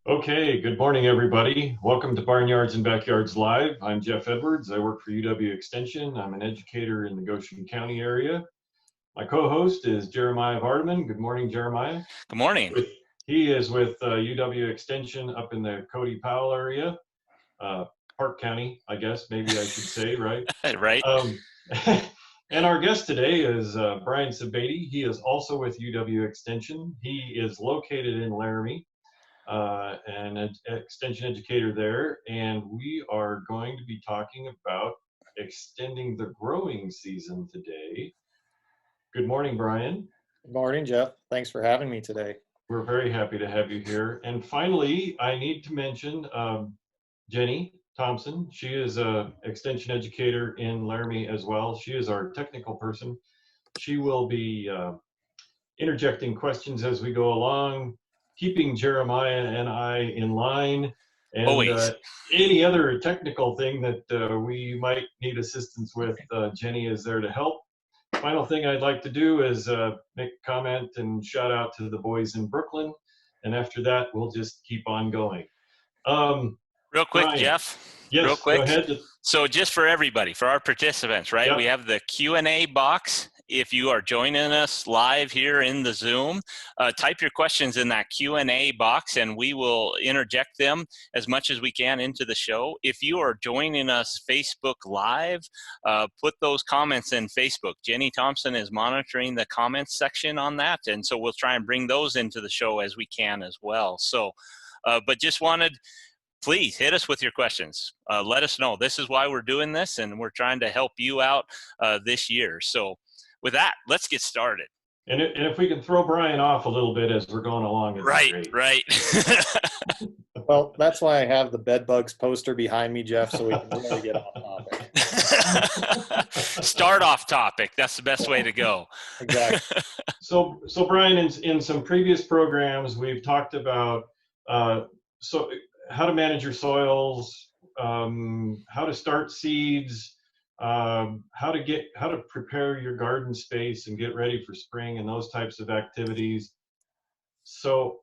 Okay, good morning, everybody. Welcome to Barnyards and Backyards Live. I'm Jeff Edwards. I work for UW Extension. I'm an educator in the Goshen County area. My co-host is Jeremiah Vardaman. Good morning, Jeremiah. Good morning. He is with UW Extension up in the Cody Powell area, Park County, I guess, maybe I should say, right? Right. And our guest today is Brian Sebade. He is also with UW Extension. He is located in Laramie. An extension educator there, and we are going to be talking about extending the growing season today. Good morning, Brian. Good morning, Jeff. Thanks for having me today. We're very happy to have you here. And finally, I need to mention Jenny Thompson. She is an extension educator in Laramie as well. She is our technical person. She will be interjecting questions as we go along, keeping Jeremiah and I in line, and any other technical thing that we might need assistance with, Jenny is there to help. Final thing I'd like to do is make a comment and shout out to the boys in Brooklyn, and after that, we'll just keep on going. Real quick, Brian. Jeff. Yes, real quick. Go ahead. So just for everybody, for our participants, right? Yep. We have the Q&A box. If you are joining us live here in the Zoom, type your questions in that Q&A box and we will interject them as much as we can into the show. If you are joining us Facebook Live, put those comments in Facebook. Jenny Thompson is monitoring the comments section on that, and so we'll try and bring those into the show as we can as well. So, but just wanted... Please hit us with your questions. Let us know. This is why we're doing this, and we're trying to help you out this year. So with that, let's get started. And if we can throw Brian off a little bit as we're going along. Right. Well, that's why I have the bed bugs poster behind me, Jeff, so we can really get off topic. Start off topic. That's the best way to go. Exactly. So Brian, in some previous programs, we've talked about how to manage your soils, how to start seeds, how to prepare your garden space and get ready for spring and those types of activities. So,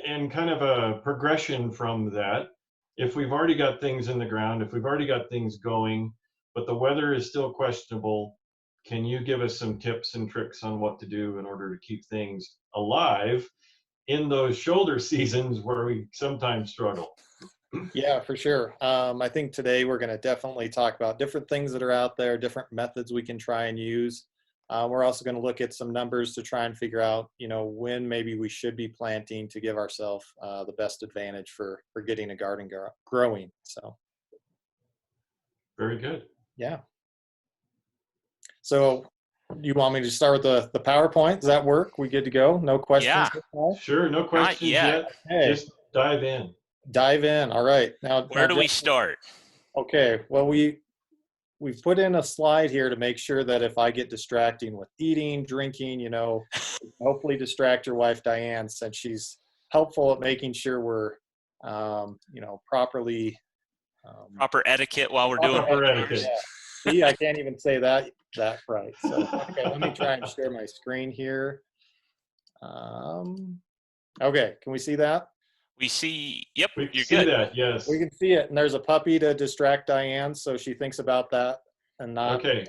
and kind of a progression from that, if we've already got things in the ground, if we've already got things going, but the weather is still questionable, can you give us some tips and tricks on what to do in order to keep things alive in those shoulder seasons where we sometimes struggle? Yeah, for sure. I think today we're going to definitely talk about different things that are out there, different methods we can try and use. We're also going to look at some numbers to try and figure out, when maybe we should be planting to give ourselves the best advantage for getting a garden growing. So. Very good. Yeah. So you want me to start with the PowerPoint? Does that work? We good to go? No questions? Yeah. Sure, no questions yet. Okay. Just dive in. All right. Now, where do we start? Okay. Well, we've put in a slide here to make sure that if I get distracting with eating, drinking, hopefully distract your wife, Diane, since she's helpful at making sure we're, properly. Proper etiquette while we're doing etiquette. Yeah. See, I can't even say that right. So, okay, let me try and share my screen here. Okay, can we see that? We see, yep, we you're see good. That, yes. We can see it, and there's a puppy to distract Diane, so she thinks about that and not. Okay.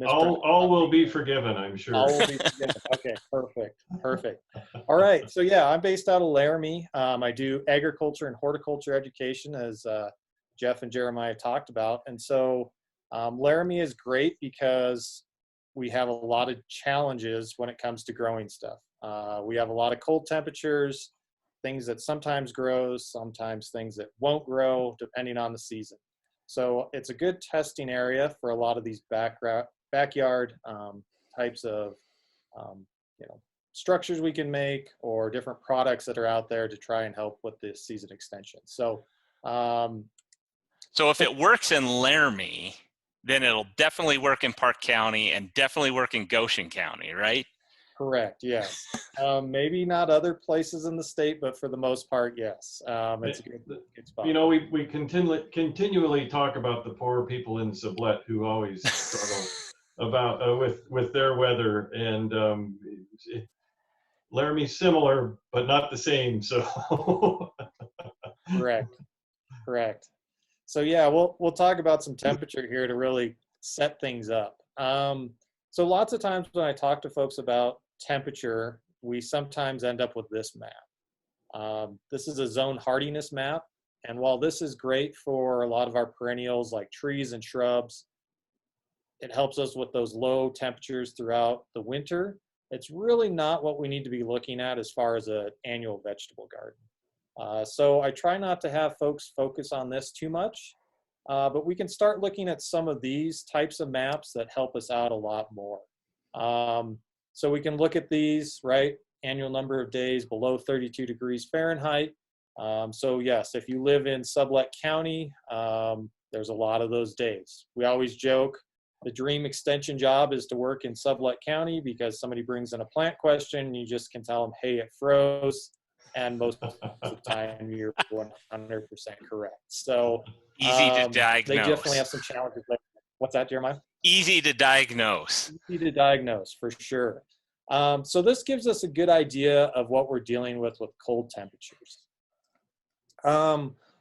All will be forgiven, I'm sure. All will be forgiven. Okay, perfect. All right, so yeah, I'm based out of Laramie. I do agriculture and horticulture education, as Jeff and Jeremiah talked about, and so Laramie is great because we have a lot of challenges when it comes to growing stuff. We have a lot of cold temperatures, things that sometimes grow, sometimes things that won't grow, depending on the season. So it's a good testing area for a lot of these backyard types of structures we can make, or different products that are out there to try and help with this season extension. So, so if it works in Laramie, then it'll definitely work in Park County and definitely work in Goshen County, right? Correct. Yes. Maybe not other places in the state, but for the most part, yes. It's a good spot. We continually talk about the poor people in Sublette who always struggle about with their weather, and Laramie's similar, but not the same. So Correct. So yeah, we'll talk about some temperature here to really set things up. So lots of times when I talk to folks about temperature, we sometimes end up with this map. This is a zone hardiness map. And while this is great for a lot of our perennials like trees and shrubs, it helps us with those low temperatures throughout the winter. It's really not what we need to be looking at as far as an annual vegetable garden. So I try not to have folks focus on this too much, but we can start looking at some of these types of maps that help us out a lot more. So we can look at these, right? Annual number of days below 32 degrees Fahrenheit. So yes, if you live in Sublette County, there's a lot of those days. We always joke, the dream extension job is to work in Sublette County because somebody brings in a plant question and you just can tell them, hey, it froze. And most of the time you're 100% correct. So easy to diagnose. They definitely have some challenges. What's that, Jeremiah? Easy to diagnose. Easy to diagnose, for sure. So this gives us a good idea of what we're dealing with cold temperatures.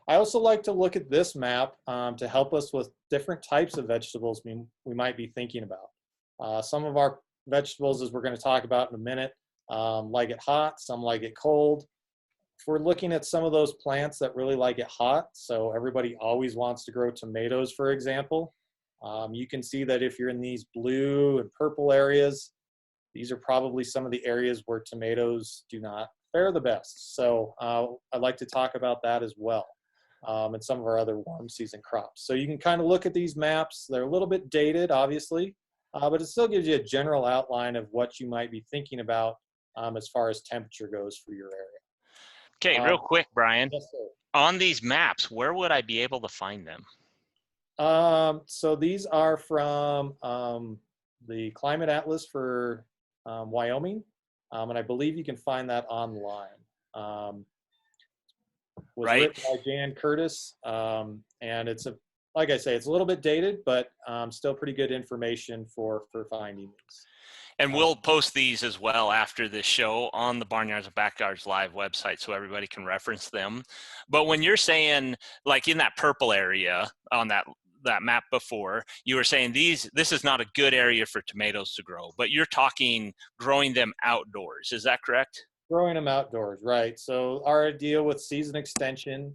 I also like to look at this map to help us with different types of vegetables we might be thinking about. Some of our vegetables, as we're going to talk about in a minute, like it hot, some like it cold. If we're looking at some of those plants that really like it hot, so everybody always wants to grow tomatoes, for example, you can see that if you're in these blue and purple areas, these are probably some of the areas where tomatoes do not fare the best. So I'd like to talk about that as well, and some of our other warm season crops. So you can kind of look at these maps. They're a little bit dated, obviously, but it still gives you a general outline of what you might be thinking about as far as temperature goes for your area. Okay, real quick, Brian. Yes, sir. On these maps, where would I be able to find them? So these are from the Climate Atlas for Wyoming, and I believe you can find that online. Was Right. written by Jan Curtis, and like I say, it's a little bit dated, but still pretty good information for finding these. And we'll post these as well after this show on the Barnyards Backyards live website so everybody can reference them. But when you're saying, like in that purple area on that map before, you were saying this is not a good area for tomatoes to grow, but you're talking growing them outdoors. Is that correct? Growing them outdoors, right. So our idea with season extension,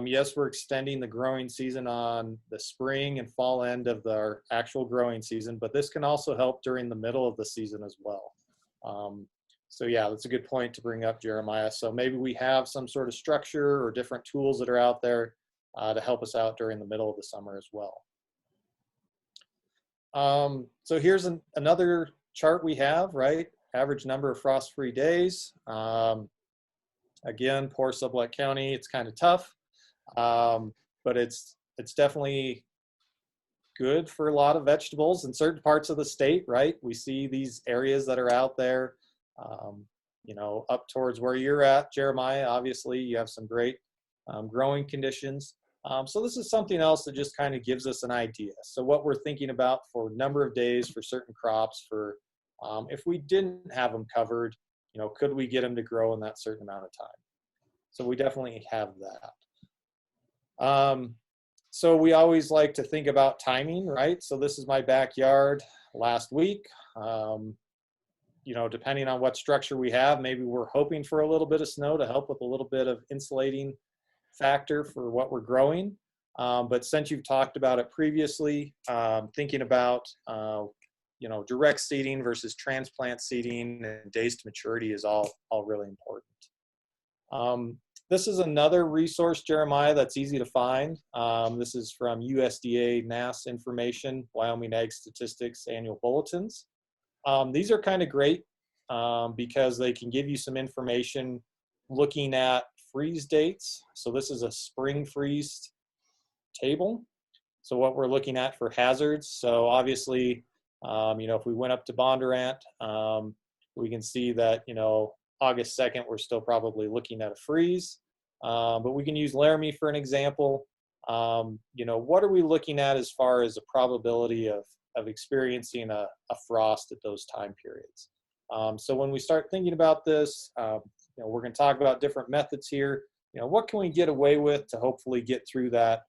yes, we're extending the growing season on the spring and fall end of our actual growing season, but this can also help during the middle of the season as well. So yeah, that's a good point to bring up, Jeremiah. So maybe we have some sort of structure or different tools that are out there to help us out during the middle of the summer as well. So here's another chart we have, right? Average number of frost-free days. Again, poor Sublette County, it's kind of tough, but it's definitely good for a lot of vegetables in certain parts of the state, right? We see these areas that are out there, you know, up towards where you're at, Jeremiah. Obviously, you have some great growing conditions. So this is something else that just kind of gives us an idea. So what we're thinking about for number of days for certain crops, for if we didn't have them covered, you know, could we get them to grow in that certain amount of time? So we definitely have that. So we always like to think about timing, right? So this is my backyard last week. You know, depending on what structure we have, maybe we're hoping for a little bit of snow to help with a little bit of insulating factor for what we're growing. But since you've talked about it previously, thinking about you know, direct seeding versus transplant seeding and days to maturity is all really important. This is another resource, Jeremiah, that's easy to find. This is from USDA NASS information, Wyoming Ag Statistics annual bulletins. These are kind of great because they can give you some information looking at freeze dates. So this is a spring freeze table. So what we're looking at for hazards. So obviously, you know, if we went up to Bondurant, we can see that, you know, August 2nd, we're still probably looking at a freeze. But we can use Laramie for an example. You know, what are we looking at as far as the probability of experiencing a frost at those time periods? So when we start thinking about this, we're going to talk about different methods here. What can we get away with to hopefully get through that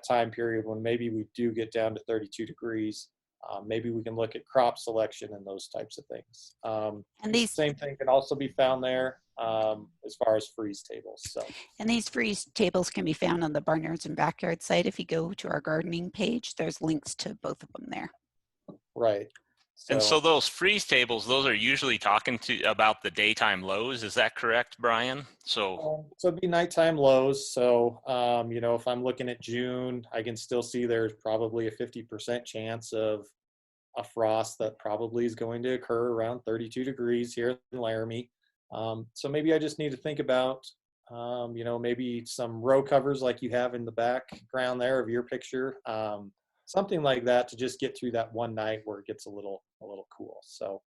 time period when maybe we do get down to 32 degrees. Maybe we can look at crop selection and those types of things. And these same thing can also be found there as far as freeze tables. And these freeze tables can be found on the Barnyards and Backyards site. If you go to our gardening page, there's links to both of them there. Right. And so those freeze tables, those are usually talking about the daytime lows. Is that correct, Brian? So it'd be nighttime lows. So, if I'm looking at June, I can still see there's probably a 50% chance of a frost that probably is going to occur around 32 degrees here in Laramie. So maybe I just need to think about, maybe some row covers like you have in the background there of your picture. Something like that to just get through that one night where it gets a little cool. So,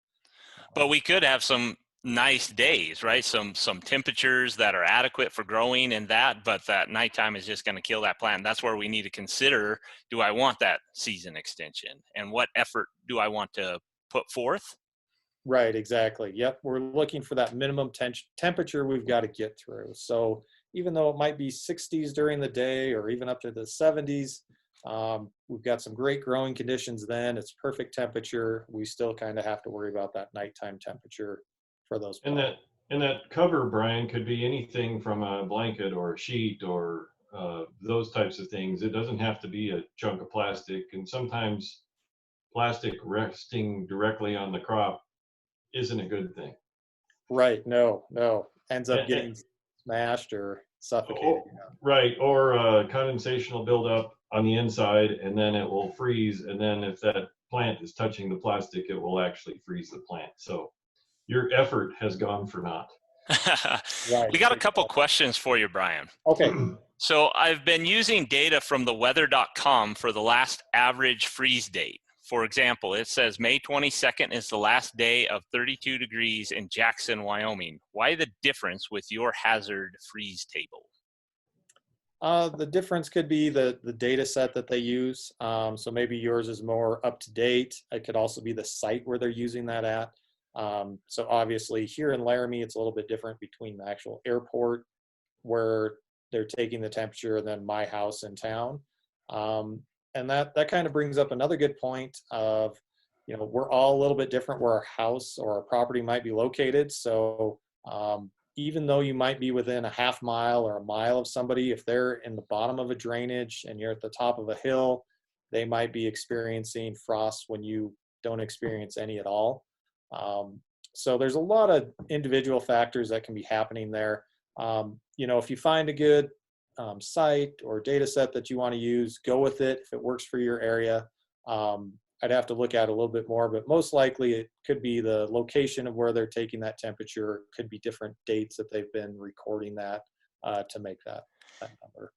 but we could have some nice days, right? Some temperatures that are adequate for growing and that, but that nighttime is just going to kill that plant. That's where we need to consider, do I want that season extension? And what effort do I want to put forth? Right, exactly. Yep, we're looking for that minimum temperature we've got to get through. So even though it might be 60s during the day or even up to the 70s, we've got some great growing conditions then. It's perfect temperature. We still kind of have to worry about that nighttime temperature for those plants. And that cover, Brian, could be anything from a blanket or a sheet or those types of things. It doesn't have to be a chunk of plastic. And sometimes plastic resting directly on the crop isn't a good thing. Right. No. Ends up getting smashed or suffocated. Right. Or condensation will build up on the inside and then it will freeze. And then if that plant is touching the plastic, it will actually freeze the plant. So your effort has gone for naught. Right. We got a couple questions for you, Brian. Okay. So I've been using data from the weather.com for the last average freeze date. For example, it says May 22nd is the last day of 32 degrees in Jackson, Wyoming. Why the difference with your hazard freeze table? The difference could be the data set that they use. So maybe yours is more up to date. It could also be the site where they're using that at. So obviously here in Laramie, it's a little bit different between the actual airport where they're taking the temperature and then my house in town. And that kind of brings up another good point of, we're all a little bit different where our house or our property might be located. So even though you might be within a half mile or a mile of somebody, if they're in the bottom of a drainage and you're at the top of a hill, they might be experiencing frost when you don't experience any at all. So there's a lot of individual factors that can be happening there. If you find a good site or data set that you want to use, go with it. If it works for your area, I'd have to look at it a little bit more, but most likely it could be the location of where they're taking that temperature, could be different dates that they've been recording that to make that number.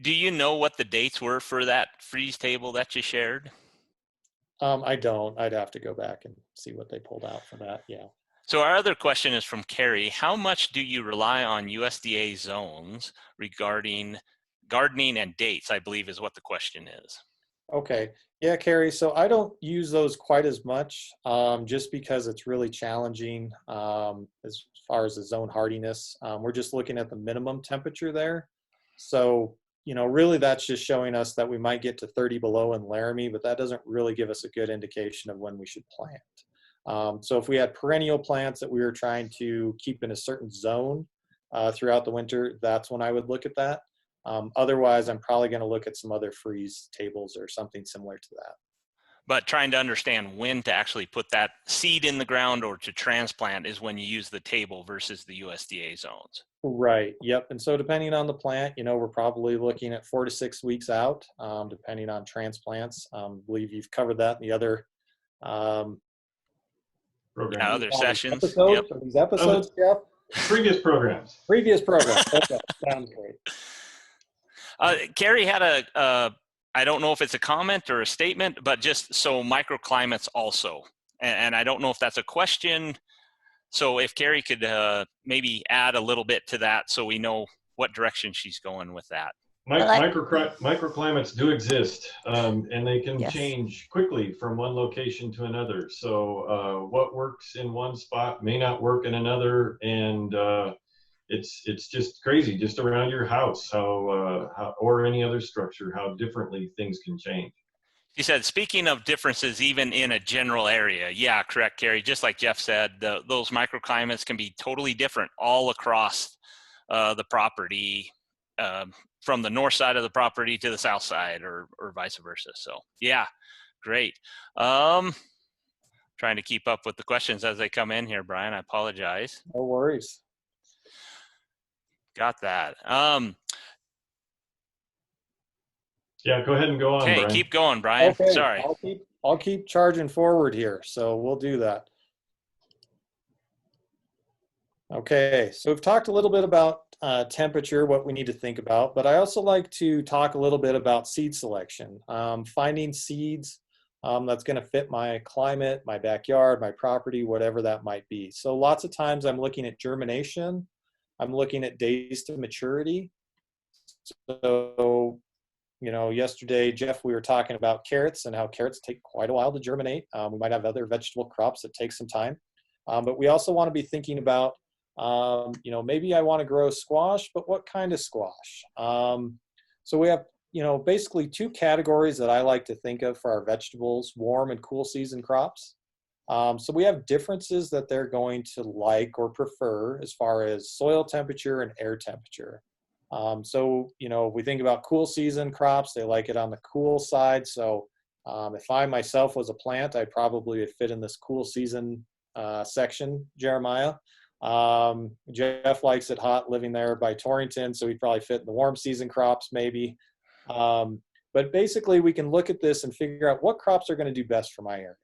Do you know what the dates were for that freeze table that you shared? I don't. I'd have to go back and see what they pulled out for that. Yeah. So our other question is from Carrie. How much do you rely on USDA zones regarding gardening and dates, I believe is what the question is. Okay. Yeah, Carrie. So I don't use those quite as much just because it's really challenging as far as the zone hardiness. We're just looking at the minimum temperature there. So, really that's just showing us that we might get to 30 below in Laramie, but that doesn't really give us a good indication of when we should plant. So if we had perennial plants that we were trying to keep in a certain zone throughout the winter, that's when I would look at that. Otherwise, I'm probably going to look at some other freeze tables or something similar to that. But trying to understand when to actually put that seed in the ground or to transplant is when you use the table versus the USDA zones. Right. Yep. And so depending on the plant, we're probably looking at 4 to 6 weeks out, depending on transplants. I believe you've covered that in the other other sessions. Episodes, yep. These episodes, Jeff? Previous programs. Previous programs. Okay. Sounds great. Carrie had I don't know if it's a comment or a statement, but just so microclimates also. And I don't know if that's a question. So if Carrie could maybe add a little bit to that so we know what direction she's going with that. Microclimates do exist, and they can Yes. change quickly from one location to another. So what works in one spot may not work in another, and it's just crazy, just around your house, how or any other structure, how differently things can change. He said, speaking of differences, even in a general area, yeah, correct, Carrie. Just like Jeff said, those microclimates can be totally different all across the property, from the north side of the property to the south side, or vice versa. So, yeah, great. Trying to keep up with the questions as they come in here, Brian. I apologize. No worries. Got that. Yeah, go ahead and go on, Okay, Brian. keep going, Brian. Okay, Sorry. I'll keep charging forward here, so we'll do that. Okay, so we've talked a little bit about temperature, what we need to think about, but I also like to talk a little bit about seed selection. Finding seeds that's going to fit my climate, my backyard, my property, whatever that might be. So lots of times I'm looking at germination, I'm looking at days to maturity. So, you know, yesterday, Jeff, we were talking about carrots and how carrots take quite a while to germinate. We might have other vegetable crops that take some time, but we also want to be thinking about, you know, maybe I want to grow squash, but what kind of squash? So we have, you know, basically two categories that I like to think of for our vegetables: warm and cool season crops. So we have differences that they're going to like or prefer as far as soil temperature and air temperature. So, you know, we think about cool season crops, they like it on the cool side. So if I myself was a plant, I probably would fit in this cool season section, Jeremiah. Jeff likes it hot, living there by Torrington, so he'd probably fit in the warm season crops maybe. But basically we can look at this and figure out what crops are going to do best for my area.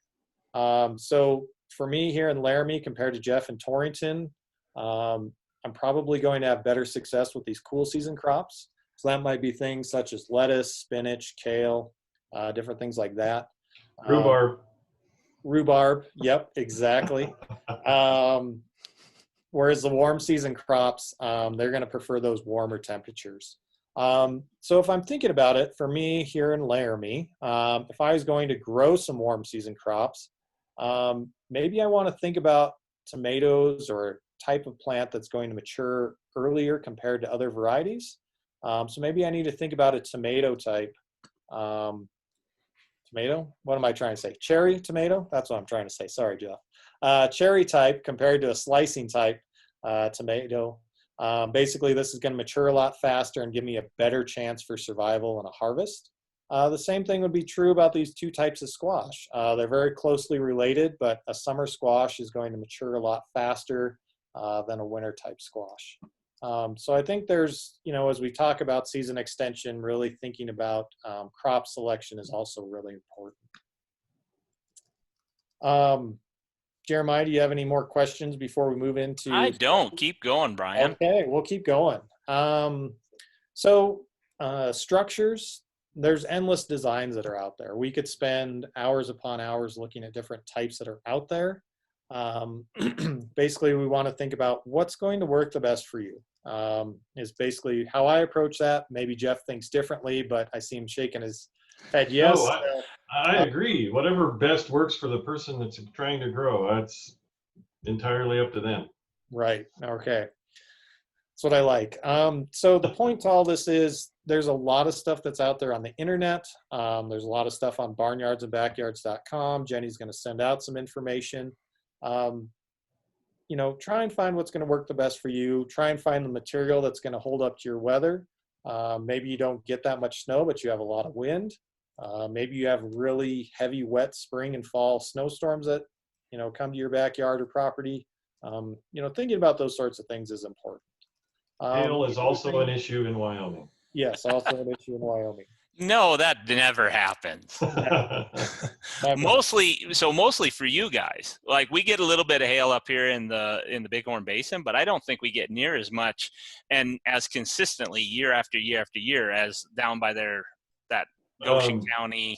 So for me here in Laramie compared to Jeff in Torrington, I'm probably going to have better success with these cool season crops. So that might be things such as lettuce, spinach, kale, different things like that. Rhubarb, yep, exactly. Whereas the warm season crops, they're going to prefer those warmer temperatures. So if I'm thinking about it, for me here in Laramie, if I was going to grow some warm season crops, maybe I want to think about tomatoes or type of plant that's going to mature earlier compared to other varieties. So maybe I need to think about a tomato type. Tomato? What am I trying to say? Cherry tomato? That's what I'm trying to say. Sorry, Jeff. Cherry type compared to a slicing type tomato. Basically, this is going to mature a lot faster and give me a better chance for survival and a harvest. The same thing would be true about these two types of squash. They're very closely related, but a summer squash is going to mature a lot faster than a winter type squash. So I think there's, you know, as we talk about season extension, really thinking about crop selection is also really important. Jeremiah, do you have any more questions before we move into? I don't. Keep going, Brian. Okay, we'll keep going. Structures, there's endless designs that are out there. We could spend hours upon hours looking at different types that are out there. Basically, we want to think about what's going to work the best for you. Is basically how I approach that. Maybe Jeff thinks differently, but I see him shaking his head yes. No, I agree. Whatever best works for the person that's trying to grow, that's entirely up to them. Right. Okay. That's what I like. So the point to all this is there's a lot of stuff that's out there on the internet. There's a lot of stuff on barnyardsandbackyards.com. Jenny's going to send out some information. You know, try and find what's going to work the best for you. Try and find the material that's going to hold up to your weather. Maybe you don't get that much snow, but you have a lot of wind. Maybe you have really heavy, wet spring and fall snowstorms that, you know, come to your backyard or property. You know, thinking about those sorts of things is important. Hail is also an issue in Wyoming. Yes, also an issue in Wyoming. No, that never happens. Mostly for you guys. Like we get a little bit of hail up here in the Bighorn Basin, but I don't think we get near as much and as consistently year after year after year as down by that Goshen County,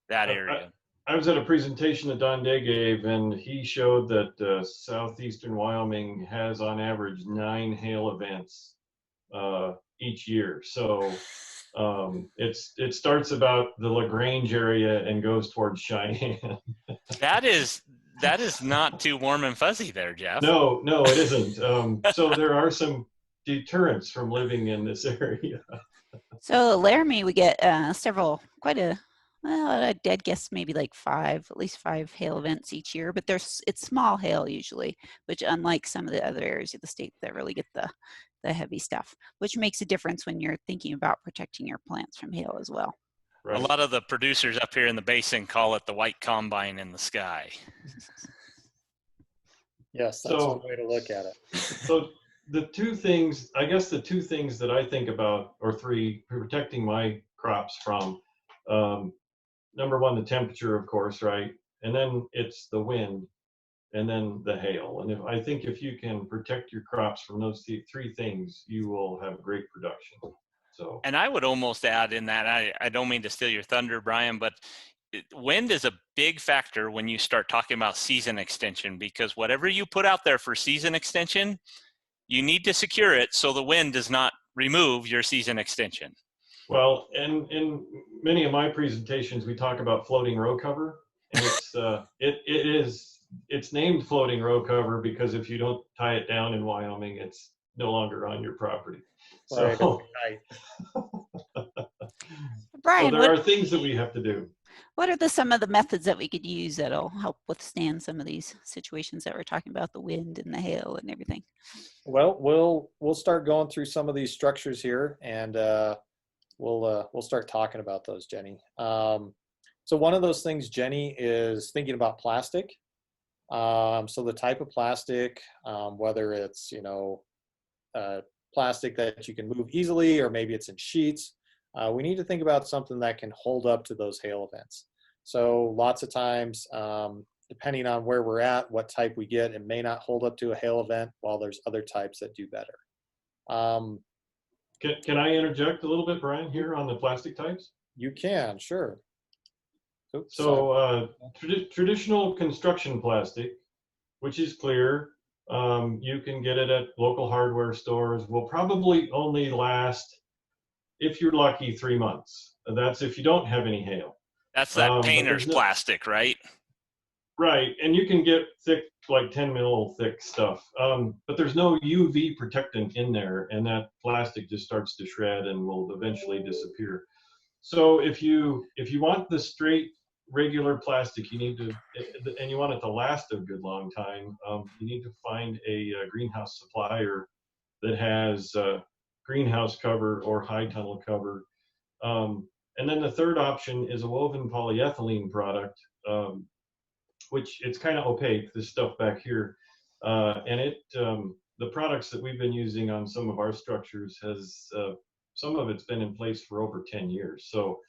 that area. I was at a presentation that Don Day gave, and he showed that southeastern Wyoming has on average 9 hail events each year. So It starts about the LaGrange area and goes towards Cheyenne. That is not too warm and fuzzy there, Jeff. No, it isn't. So there are some deterrents from living in this area. So Laramie, we get I'd guess maybe like at least five hail events each year, but it's small hail usually, which unlike some of the other areas of the state that really get the heavy stuff, which makes a difference when you're thinking about protecting your plants from hail as well. Right. A lot of the producers up here in the basin call it the white combine in the sky. Yes, that's one way to look at it. So the two things that I think about, or three, protecting my crops from, number one, the temperature, of course, right? And then it's the wind, and then the hail. And I think if you can protect your crops from those three things, you will have great production. So. And I would almost add in that, I don't mean to steal your thunder, Brian, but wind is a big factor when you start talking about season extension, because whatever you put out there for season extension, you need to secure it so the wind does not remove your season extension. Well, and in many of my presentations, we talk about floating row cover, and it's named floating row cover because if you don't tie it down in Wyoming, it's no longer on your property. So, Brian, so there are things that we have to do. What are some of the methods that we could use that'll help withstand some of these situations that we're talking about, the wind and the hail and everything? Well, we'll start going through some of these structures here, and we'll start talking about those, Jenny. So one of those things, Jenny, is thinking about plastic. So the type of plastic, whether it's plastic that you can move easily, or maybe it's in sheets. We need to think about something that can hold up to those hail events. So lots of times, depending on where we're at, what type we get, it may not hold up to a hail event, while there's other types that do better. Can I interject a little bit, Brian, here on the plastic types? You can, sure. Oops, so traditional construction plastic, which is clear, you can get it at local hardware stores, will probably only last, if you're lucky, 3 months. That's if you don't have any hail. That's that painter's plastic, right? Right, and you can get thick, like 10 mil thick stuff, but there's no UV protectant in there, and that plastic just starts to shred and will eventually disappear. So if you want the straight regular plastic, you need to, and you want it to last a good long time, you need to find a greenhouse supplier that has greenhouse cover or high tunnel cover. And then the third option is a woven polyethylene product, which it's kind of opaque, this stuff back here. And the products that we've been using on some of our structures has, some of it's been in place for over 10 years. So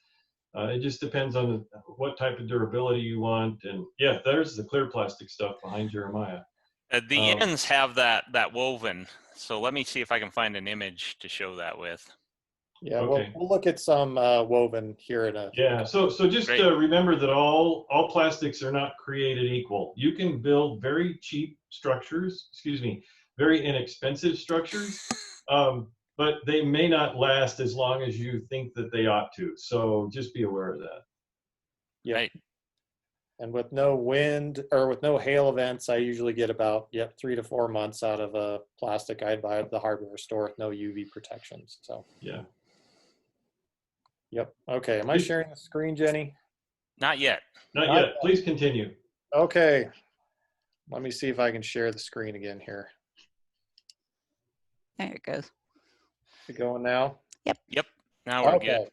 it just depends on what type of durability you want. And yeah, there's the clear plastic stuff behind Jeremiah. The ends have that woven. So let me see if I can find an image to show that with. Yeah, okay. we'll look at some woven here in a. Yeah, so just remember that all plastics are not created equal. You can build very cheap structures, very inexpensive structures, but they may not last as long as you think that they ought to. So just be aware of that. Yeah. Right. And with no wind or with no hail events, I usually get about 3 to 4 months out of a plastic I'd buy at the hardware store with no UV protections. So yeah. Yep. Okay. Am I sharing the screen, Jenny? Not yet. Not yet. Please continue. Okay. Let me see if I can share the screen again here. There it goes. Is it going now? Yep. Now we're good.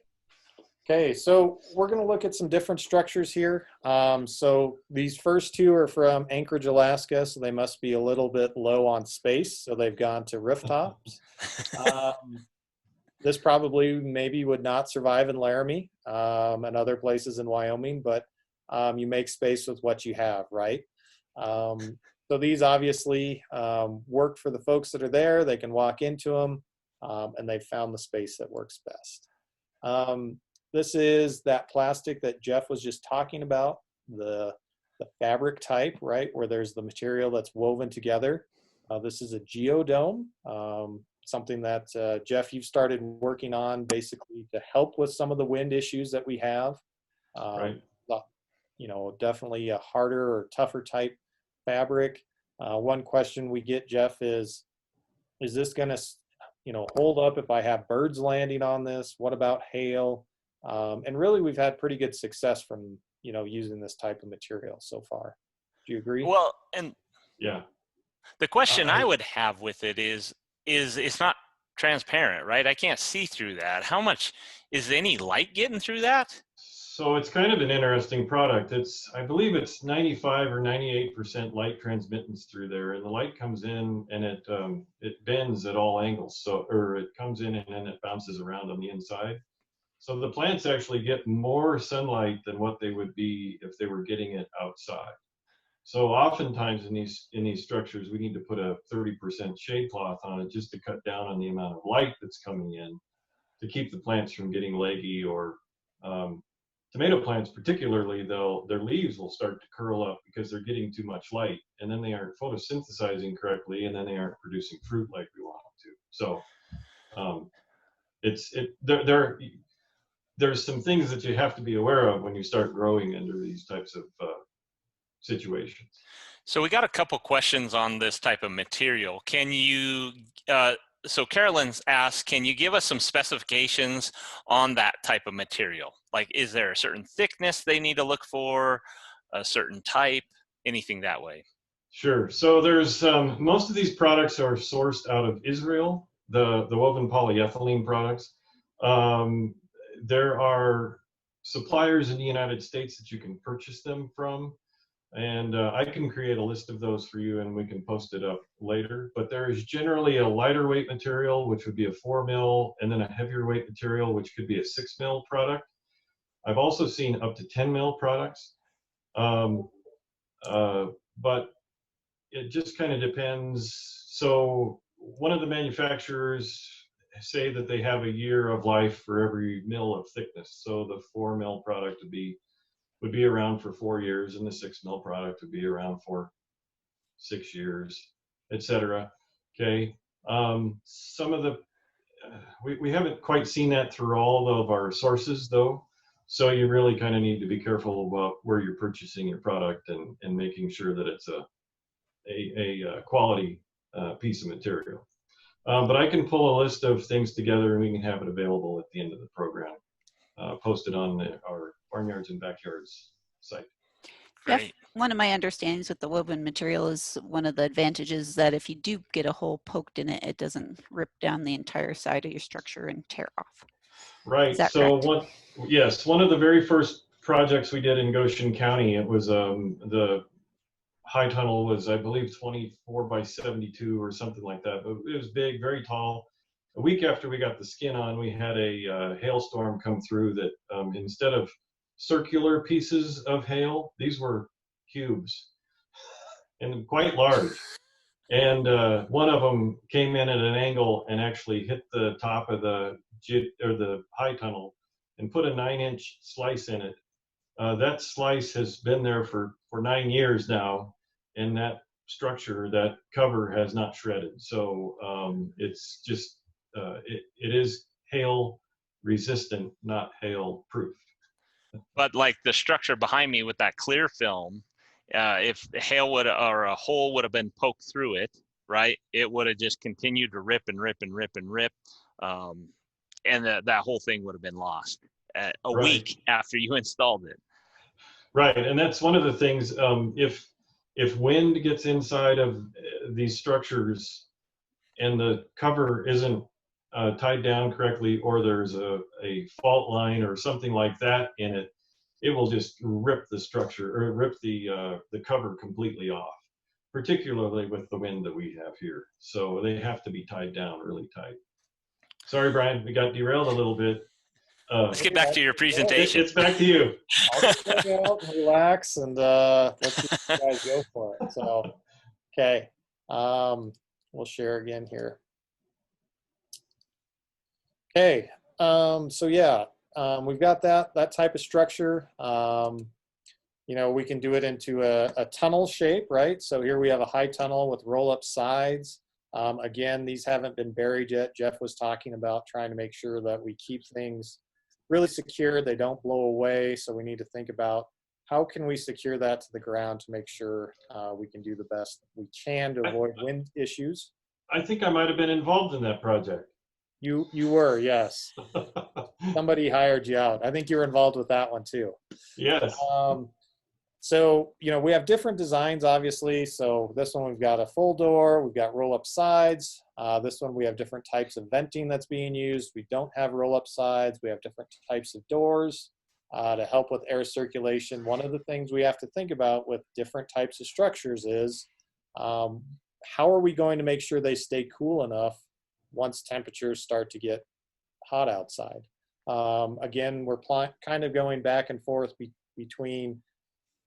Okay, so we're going to look at some different structures here. So these first two are from Anchorage, Alaska, so they must be a little bit low on space, so they've gone to rooftops. This probably maybe would not survive in Laramie and other places in Wyoming, but you make space with what you have, right? So these obviously work for the folks that are there. They can walk into them, and they've found the space that works best. This is that plastic that Jeff was just talking about, the fabric type, right, where there's the material that's woven together. This is a Geo Dome. something that Jeff, you've started working on basically to help with some of the wind issues that we have. Right. You know, definitely a harder or tougher type fabric. One question we get, Jeff, is this going to, you know, hold up if I have birds landing on this? What about hail? And really, we've had pretty good success from, you know, using this type of material so far. Do you agree? Well, and Yeah. the question I would have with it is it's not transparent, right? I can't see through that. How much is any light getting through that? So it's kind of an interesting product. I believe it's 95 or 98% light transmittance through there, and the light comes in and it bends at all angles. Or it comes in and then it bounces around on the inside. So the plants actually get more sunlight than what they would be if they were getting it outside. So oftentimes in these structures, we need to put a 30% shade cloth on it just to cut down on the amount of light that's coming in to keep the plants from getting leggy. Or tomato plants particularly, their leaves will start to curl up because they're getting too much light, and then they aren't photosynthesizing correctly, and then they aren't producing fruit like we want them to. So there's some things that you have to be aware of when you start growing under these types of situations. So we got a couple questions on this type of material. Can you, so Carolyn's asked, can you give us some specifications on that type of material? Like, is there a certain thickness they need to look for, a certain type, anything that way? Sure. So there's most of these products are sourced out of Israel, the woven polyethylene products. There are suppliers in the United States that you can purchase them from. And I can create a list of those for you and we can post it up later. But there is generally a lighter weight material, which would be a 4 mil, and then a heavier weight material, which could be a 6 mil product. I've also seen up to 10 mil products. But it just kind of depends. So one of the manufacturers say that they have a year of life for every mil of thickness. So the 4 mil product would be around for 4 years, and the 6 mil product would be around for 6 years, etc. Okay. Some of the we haven't quite seen that through all of our sources though, so you really kind of need to be careful about where you're purchasing your product and making sure that it's a quality piece of material. But I can pull a list of things together and we can have it available at the end of the program, posted on our Barnyards and Backyards site. Great. One of my understandings with the woven material is one of the advantages that if you do get a hole poked in it, it doesn't rip down the entire side of your structure and tear off. Right. Is that so correct? One of the very first projects we did in Goshen County, it was the high tunnel was, I believe, 24 by 72 or something like that. But it was big, very tall. A week after we got the skin on, we had a hailstorm come through that instead of circular pieces of hail, these were cubes and quite large. And one of them came in at an angle and actually hit the top of the high tunnel and put a 9-inch slice in it. That slice has been there for 9 years now, and that structure, that cover, has not shredded. So it's just it is hail resistant, not hail proof. But like the structure behind me with that clear film, if the hail or a hole would have been poked through it, right, it would have just continued to rip and rip and rip and rip, and that whole thing would have been lost a Right. week after you installed it. Right, and that's one of the things. If wind gets inside of these structures and the cover isn't tied down correctly, or there's a fault line or something like that in it, it will just rip the structure or rip the cover completely off, particularly with the wind that we have here. So they have to be tied down really tight. Sorry, Brian, we got derailed a little bit. Let's get back to your presentation. It's back to you. I'll just hang out and relax and let's just you guys go for it. So, okay, we'll share again here. Okay, so yeah, we've got that type of structure. You know, we can do it into a tunnel shape, right? So here we have a high tunnel with roll-up sides. Again, these haven't been buried yet. Jeff was talking about trying to make sure that we keep things really secure. They don't blow away. So we need to think about how can we secure that to the ground to make sure we can do the best we can to avoid wind issues. I think I might have been involved in that project. You were, yes. Somebody hired you out. I think you were involved with that one too. Yes. So, we have different designs, obviously. So this one, we've got a full door, we've got roll-up sides. This one, we have different types of venting that's being used. We don't have roll-up sides. We have different types of doors to help with air circulation. One of the things we have to think about with different types of structures is how are we going to make sure they stay cool enough once temperatures start to get hot outside? Again, we're kind of going back and forth between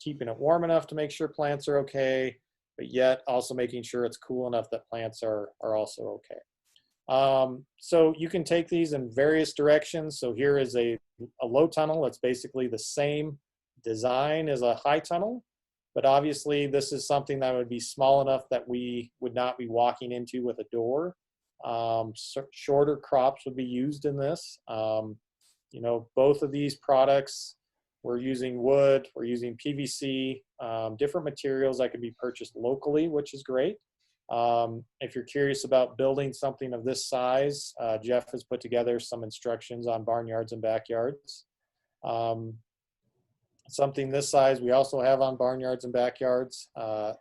keeping it warm enough to make sure plants are okay, but yet also making sure it's cool enough that plants are also okay. So you can take these in various directions. So here is a low tunnel. It's basically the same design as a high tunnel, but obviously this is something that would be small enough that we would not be walking into with a door. Shorter crops would be used in this. Both of these products, we're using wood, we're using PVC, different materials that can be purchased locally, which is great. If you're curious about building something of this size, Jeff has put together some instructions on Barnyards and Backyards. Something this size we also have on Barnyards and Backyards.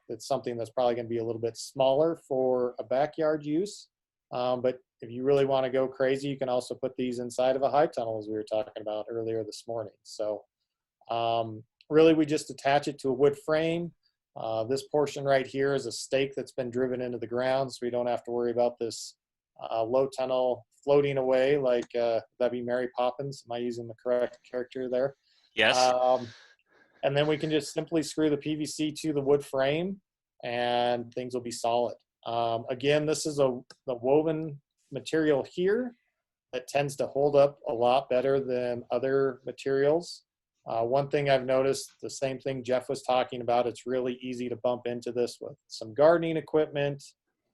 It's something that's probably going to be a little bit smaller for a backyard use. But if you really want to go crazy, you can also put these inside of a high tunnel, as we were talking about earlier this morning. So really, we just attach it to a wood frame. This portion right here is a stake that's been driven into the ground, so we don't have to worry about this low tunnel floating away like that'd be Mary Poppins. Am I using the correct character there? Yes. And then we can just simply screw the PVC to the wood frame and things will be solid. Again, this is the woven material here that tends to hold up a lot better than other materials. One thing I've noticed, the same thing Jeff was talking about, it's really easy to bump into this with some gardening equipment,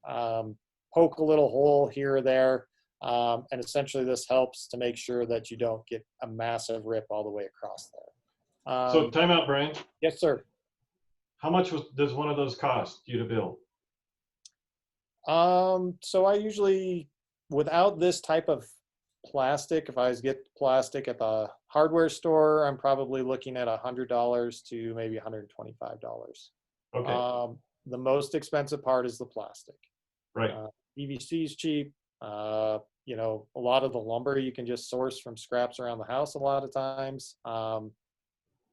poke a little hole here or there, and essentially this helps to make sure that you don't get a massive rip all the way across there. So time out, Brian. Yes, sir. How much does one of those cost you to build? So I usually, without this type of plastic, if I get plastic at the hardware store, I'm probably looking at $100 to maybe $125. Okay. The most expensive part is the plastic. Right. PVC is cheap. A lot of the lumber you can just source from scraps around the house a lot of times.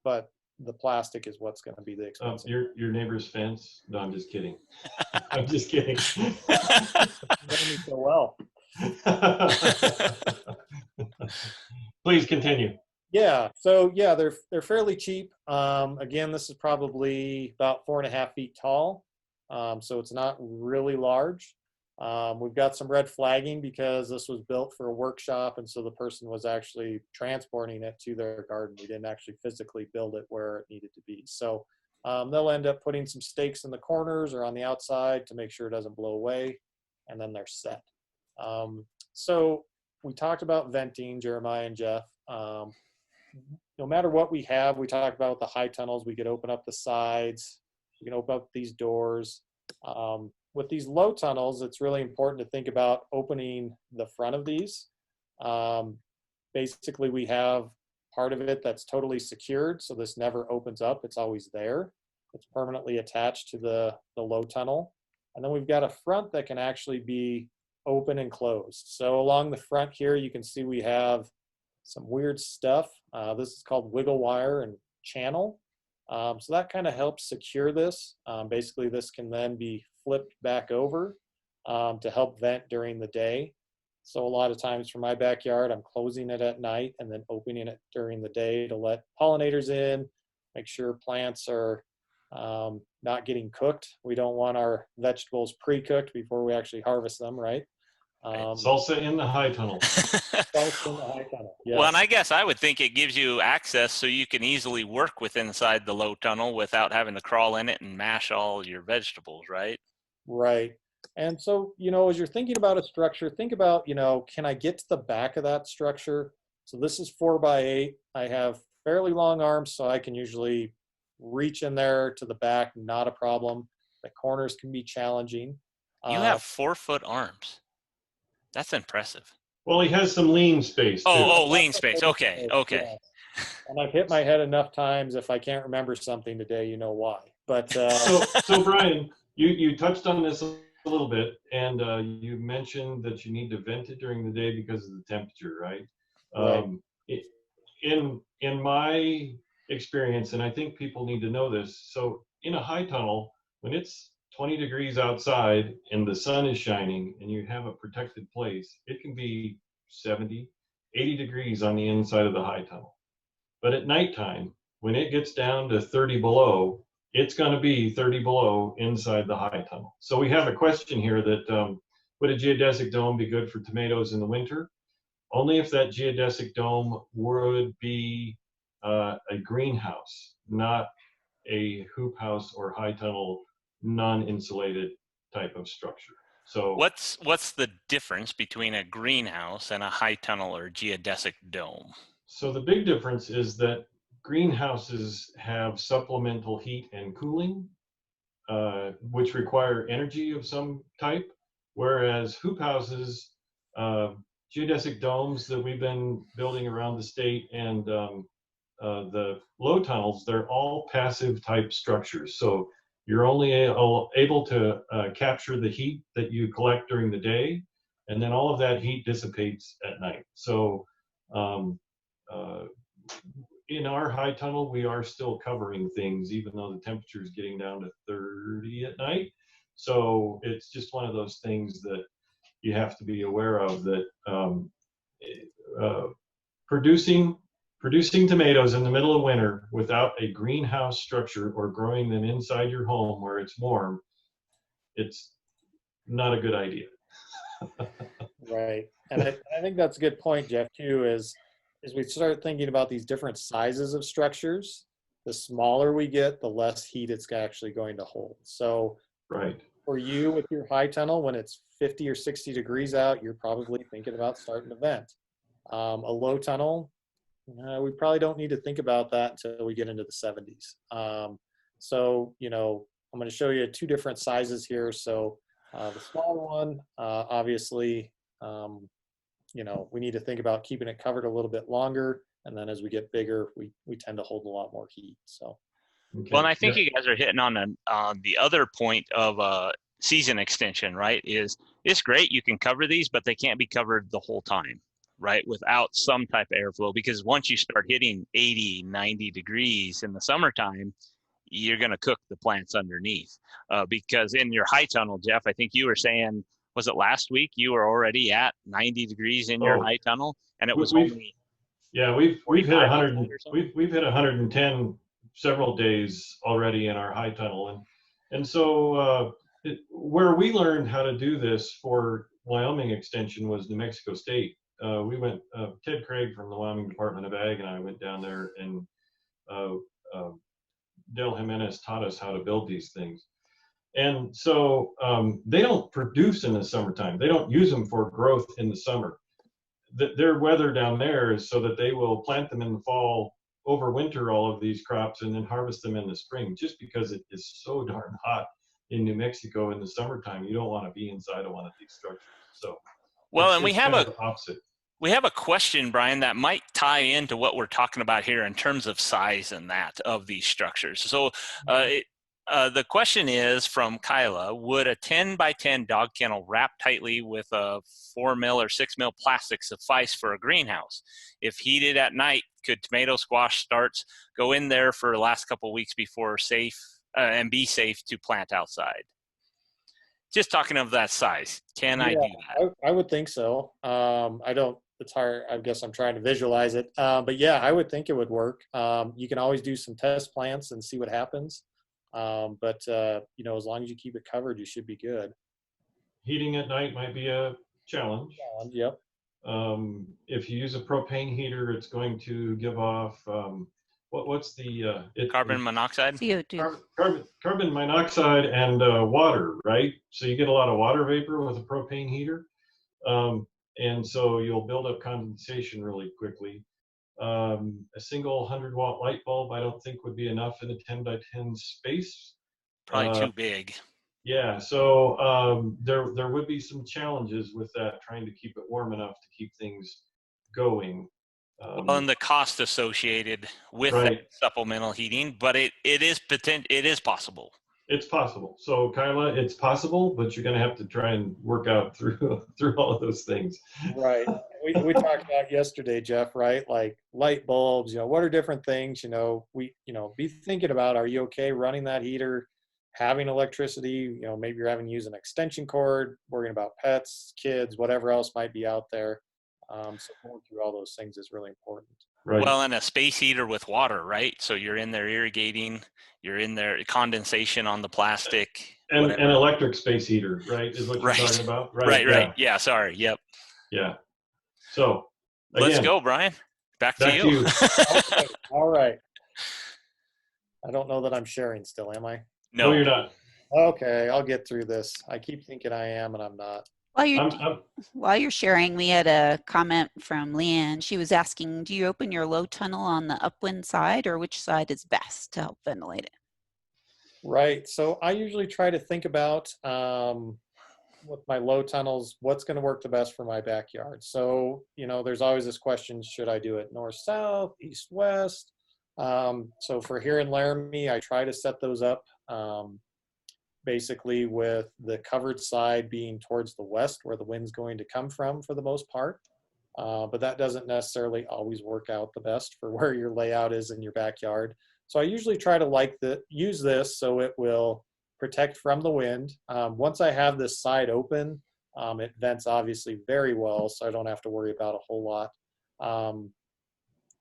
But the plastic is what's going to be the expensive. Your neighbor's fence? No, I'm just kidding. I'm just kidding. You know me so well. Please continue. Yeah, so yeah, they're fairly cheap. Again, this is probably about 4.5 feet tall, so it's not really large. We've got some red flagging because this was built for a workshop, and so the person was actually transporting it to their garden. We didn't actually physically build it where it needed to be. So they'll end up putting some stakes in the corners or on the outside to make sure it doesn't blow away, and then they're set. So we talked about venting, Jeremiah and Jeff. No matter what we have, we talked about the high tunnels, we could open up the sides, we can open up these doors. With these low tunnels, it's really important to think about opening the front of these. Basically, we have part of it that's totally secured, so this never opens up, it's always there. It's permanently attached to the low tunnel. And then we've got a front that can actually be open and closed. So along the front here, you can see we have some weird stuff. This is called wiggle wire and channel. So that kind of helps secure this. Basically, this can then be flipped back over to help vent during the day. So a lot of times for my backyard, I'm closing it at night and then opening it during the day to let pollinators in, make sure plants are not getting cooked. We don't want our vegetables pre-cooked before we actually harvest them, right? Salsa in the high tunnel. Salsa in the high tunnel. Yes. Well, and I guess I would think it gives you access so you can easily work with inside the low tunnel without having to crawl in it and mash all your vegetables, right? Right. And so, as you're thinking about a structure, think about, can I get to the back of that structure? So this is 4x8. I have fairly long arms, so I can usually reach in there to the back, not a problem. The corners can be challenging. You have 4-foot arms. That's impressive. Well, he has some lean space too. Oh, lean space. Okay. Yeah. And I've hit my head enough times. If I can't remember something today, you know why. But so Brian, you touched on this a little bit, and you mentioned that you need to vent it during the day because of the temperature, right? Right. In my experience, and I think people need to know this, so in a high tunnel, when it's 20 degrees outside and the sun is shining and you have a protected place, it can be 70, 80 degrees on the inside of the high tunnel. But at nighttime, when it gets down to 30 below, it's going to be 30 below inside the high tunnel. So we have a question here that would a geodesic dome be good for tomatoes in the winter? Only if that geodesic dome would be a greenhouse, not a hoop house or high tunnel non-insulated type of structure. So what's the difference between a greenhouse and a high tunnel or geodesic dome? So the big difference is that greenhouses have supplemental heat and cooling, which require energy of some type, whereas hoop houses, geodesic domes that we've been building around the state, and the low tunnels, they're all passive type structures. So you're only able to capture the heat that you collect during the day, and then all of that heat dissipates at night. So in our high tunnel, we are still covering things, even though the temperature is getting down to 30 at night. So it's just one of those things that you have to be aware of, that producing tomatoes in the middle of winter without a greenhouse structure or growing them inside your home where it's warm, it's not a good idea. Right. And I think that's a good point, Jeff, too, is as we start thinking about these different sizes of structures, the smaller we get, the less heat it's actually going to hold. So right. For you with your high tunnel, when it's 50 or 60 degrees out, you're probably thinking about starting to vent. A low tunnel, we probably don't need to think about that until we get into the 70s. So, I'm going to show you two different sizes here. So the smaller one, obviously, we need to think about keeping it covered a little bit longer. And then as we get bigger, we tend to hold a lot more heat. So. Okay. Well, and I think you guys are hitting on the other point of season extension, right? Is it's great you can cover these, but they can't be covered the whole time, right? Without some type of airflow, because once you start hitting 80, 90 degrees in the summertime, you're going to cook the plants underneath. Because in your high tunnel, Jeff, I think you were saying, was it last week you were already at 90 degrees in your high tunnel, and it was only we've hit 100. We've hit 110 several days already in our high tunnel, and so where we learned how to do this for Wyoming extension was New Mexico State. We went, Ted Craig from the Wyoming Department of Ag and I went down there, and Del Jimenez taught us how to build these things. And so they don't produce in the summertime. They don't use them for growth in the summer. Their weather down there is so that they will plant them in the fall, overwinter all of these crops, and then harvest them in the spring, just because it is so darn hot in New Mexico in the summertime. You don't want to be inside of one of these structures. So well, and we have kind of opposite. We have a question, Brian, that might tie into what we're talking about here in terms of size and that of these structures. So the question is from Kyla: would a 10 by 10 dog kennel wrapped tightly with a 4 mil or 6 mil plastic suffice for a greenhouse? If heated at night, could tomato, squash starts go in there for the last couple of weeks before and be safe to plant outside? Just talking of that size, can I do that? I would think so. It's hard. I guess I'm trying to visualize it. But yeah, I would think it would work. You can always do some test plants and see what happens. But as long as you keep it covered, you should be good. Heating at night might be a challenge. Yep. If you use a propane heater, it's going to give off what's the Carbon monoxide? CO2. carbon monoxide and water, right? So you get a lot of water vapor with a propane heater, and so you'll build up condensation really quickly. A single 100-watt light bulb I don't think would be enough in a 10 by 10 space. Probably too big. Yeah, so there would be some challenges with that, trying to keep it warm enough to keep things going. Well, and the cost associated with right. that supplemental heating, but it is possible. It's possible. So Kyla, it's possible, but you're going to have to try and work out through all of those things. Right. We talked about yesterday, Jeff, right? Like light bulbs, what are different things, be thinking about, are you okay running that heater, having electricity, maybe you're having to use an extension cord, worrying about pets, kids, whatever else might be out there. So going through all those things is really important. Right. Well, and a space heater with water, right? So you're in there irrigating, you're in there condensation on the plastic. And an electric space heater, right, is what you're talking about? Right. Yeah, sorry. Yep. Yeah. So, again, let's go, Brian. Back to you. Okay. All right. I don't know that I'm sharing still, am I? No, you're not. Okay, I'll get through this. I keep thinking I am, and I'm not. While you're sharing, we had a comment from Leanne. She was asking, do you open your low tunnel on the upwind side, or which side is best to help ventilate it? Right. So I usually try to think about with my low tunnels, what's going to work the best for my backyard. So, there's always this question, should I do it north, south, east, west? So for here in Laramie, I try to set those up basically with the covered side being towards the west, where the wind's going to come from for the most part. But that doesn't necessarily always work out the best for where your layout is in your backyard. So I usually try to use this so it will protect from the wind. Once I have this side open, it vents obviously very well, so I don't have to worry about a whole lot.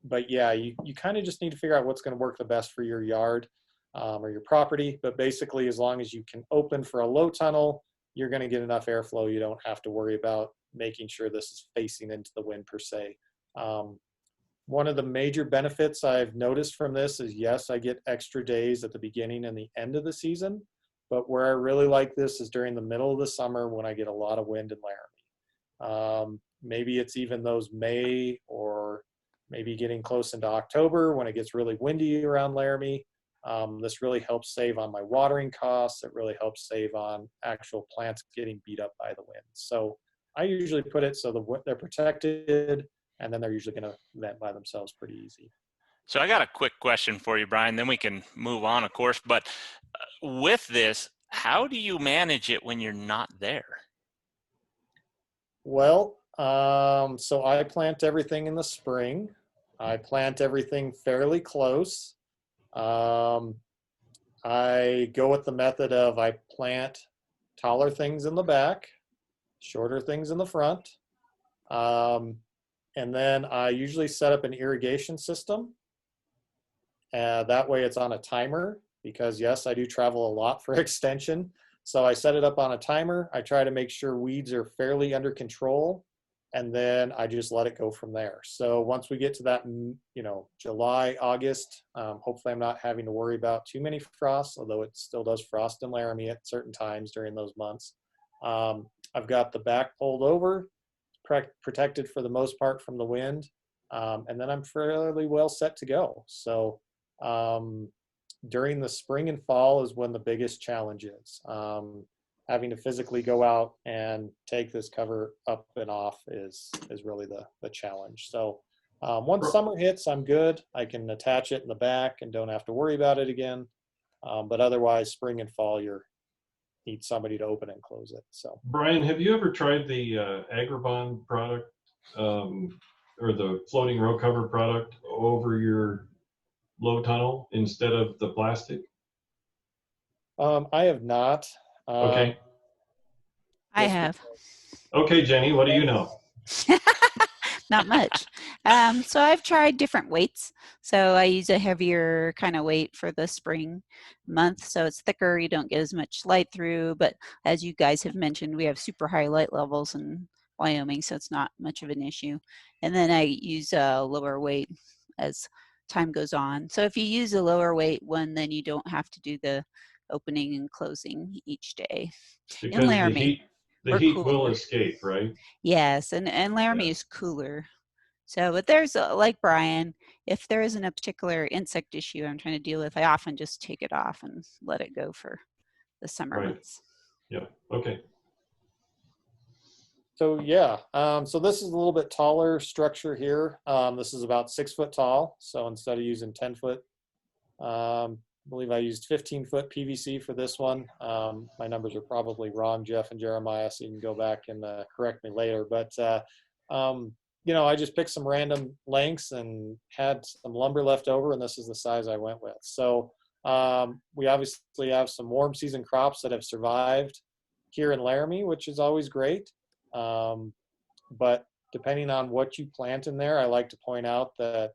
But yeah, you kind of just need to figure out what's going to work the best for your yard or your property. But basically, as long as you can open for a low tunnel, you're going to get enough airflow. You don't have to worry about making sure this is facing into the wind per se. One of the major benefits I've noticed from this is, yes, I get extra days at the beginning and the end of the season, but where I really like this is during the middle of the summer when I get a lot of wind in Laramie. Maybe it's even those May or maybe getting close into October when it gets really windy around Laramie. This really helps save on my watering costs. It really helps save on actual plants getting beat up by the wind. So I usually put it so they're protected, and then they're usually going to vent by themselves pretty easy. So I got a quick question for you, Brian, then we can move on, of course. But with this, how do you manage it when you're not there? Well, so I plant everything in the spring. I plant everything fairly close. I go with the method of I plant taller things in the back, shorter things in the front. And then I usually set up an irrigation system. That way it's on a timer because, yes, I do travel a lot for extension. So I set it up on a timer. I try to make sure weeds are fairly under control, and then I just let it go from there. So once we get to that, July, August, hopefully I'm not having to worry about too many frosts, although it still does frost in Laramie at certain times during those months. I've got the back pulled over, protected for the most part from the wind, and then I'm fairly well set to go. So during the spring and fall is when the biggest challenge is. Having to physically go out and take this cover up and off is really the challenge. So once summer hits, I'm good. I can attach it in the back and don't have to worry about it again. But otherwise, spring and fall, you need somebody to open and close it. So Brian, have you ever tried the Agribond product or the floating row cover product over your low tunnel instead of the plastic? I have not. Okay. I have. Okay, Jenny, what do you know? Not much. So I've tried different weights. So I use a heavier kind of weight for the spring month. So it's thicker. You don't get as much light through. But as you guys have mentioned, we have super high light levels in Wyoming, so it's not much of an issue. And then I use a lower weight as time goes on. So if you use a lower weight one, then you don't have to do the opening and closing each day. In Because Laramie, the we're heat will cooler. escape, right? Yes, and Laramie Yeah. is cooler. So, but there's like Brian, if there isn't a particular insect issue I'm trying to deal with, I often just take it off and let it go for the summer Right. months. Yeah. Okay. So yeah, so this is a little bit taller structure here. This is about 6 foot tall. So instead of using 10 foot, I believe I used 15-foot PVC for this one. My numbers are probably wrong, Jeff and Jeremiah, so you can go back and correct me later. But you know, I just picked some random lengths and had some lumber left over, and this is the size I went with. So we obviously have some warm season crops that have survived here in Laramie, which is always great. But depending on what you plant in there, I like to point out that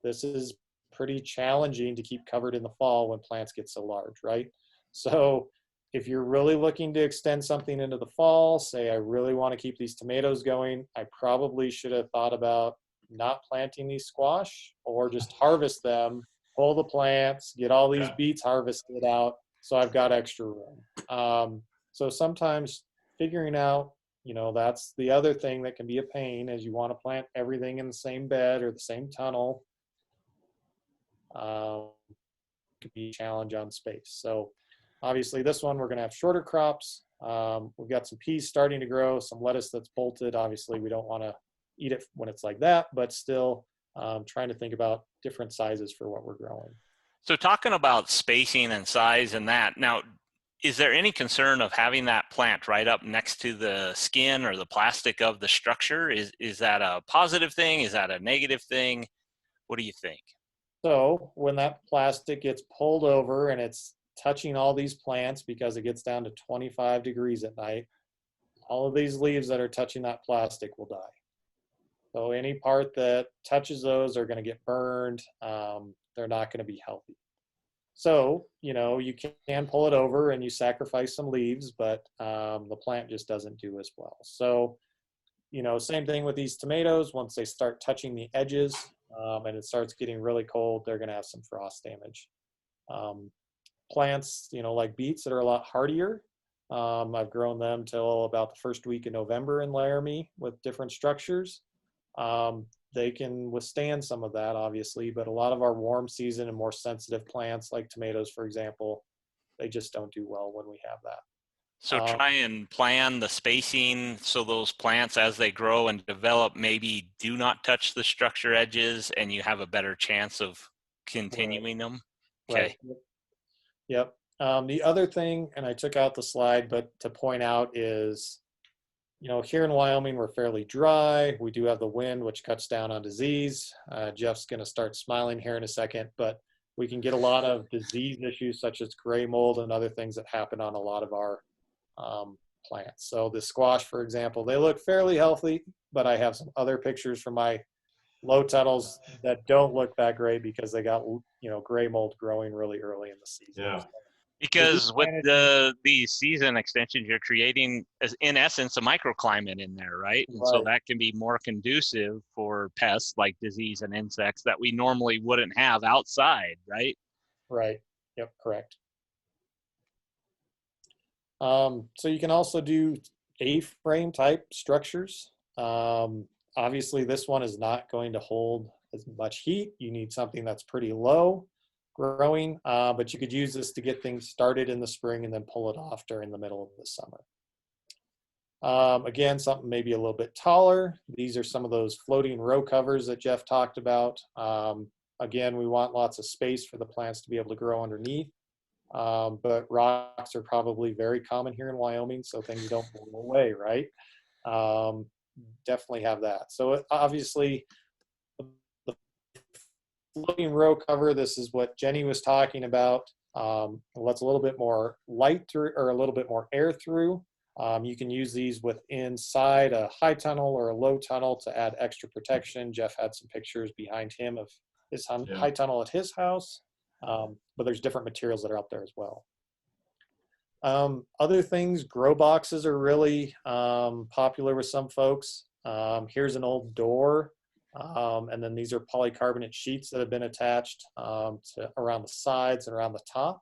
this is pretty challenging to keep covered in the fall when plants get so large, right? So if you're really looking to extend something into the fall, say I really want to keep these tomatoes going, I probably should have thought about not planting these squash or just harvest them, pull the plants, get all these beets harvested out so I've got extra room. So sometimes figuring out, you know, that's the other thing that can be a pain is you want to plant everything in the same bed or the same tunnel. Could be a challenge on space. So obviously this one, we're going to have shorter crops. We've got some peas starting to grow, some lettuce that's bolted. Obviously we don't want to eat it when it's like that, but still trying to think about different sizes for what we're growing. So talking about spacing and size and that, now, is there any concern of having that plant right up next to the skin or the plastic of the structure? Is that a positive thing? Is that a negative thing? What do you think? So when that plastic gets pulled over and it's touching all these plants because it gets down to 25 degrees at night, all of these leaves that are touching that plastic will die. So any part that touches those are going to get burned. They're not going to be healthy. So, you know, you can pull it over and you sacrifice some leaves, but the plant just doesn't do as well. So, you know, same thing with these tomatoes. Once they start touching the edges and it starts getting really cold, they're going to have some frost damage. Plants, you know, like beets that are a lot hardier. I've grown them till about the first week in November in Laramie with different structures. They can withstand some of that, obviously, but a lot of our warm season and more sensitive plants, like tomatoes, for example, they just don't do well when we have that. So try and plan the spacing so those plants, as they grow and develop, maybe do not touch the structure edges, and you have a better chance of continuing them. Okay. Right. Yep. The other thing, and I took out the slide, but to point out is, you know, here in Wyoming, we're fairly dry. We do have the wind, which cuts down on disease. Jeff's going to start smiling here in a second, but we can get a lot of disease issues such as gray mold and other things that happen on a lot of our plants. So the squash, for example, they look fairly healthy, but I have some other pictures from my low tunnels that don't look that great because they got, you know, gray mold growing really early in the season. Yeah. Because with the season extensions, you're creating, in essence, a microclimate in there, right? And so that can be more conducive for pests like disease and insects that we normally wouldn't have outside, right? Right. Yep. Correct. So you can also do A-frame type structures. Obviously, this one is not going to hold as much heat. You need something that's pretty low growing, but you could use this to get things started in the spring and then pull it off during the middle of the summer. Again, something maybe a little bit taller. These are some of those floating row covers that Jeff talked about. Again, we want lots of space for the plants to be able to grow underneath. But rocks are probably very common here in Wyoming, so things don't blow away, right? Definitely have that. So obviously, the floating row cover, this is what Jenny was talking about. Lets a little bit more light through or a little bit more air through. You can use these with inside a high tunnel or a low tunnel to add extra protection. Jeff had some pictures behind him of his high tunnel at his house. But there's different materials that are out there as well. Other things, grow boxes are really popular with some folks. Here's an old door And then these are polycarbonate sheets that have been attached to around the sides and around the top.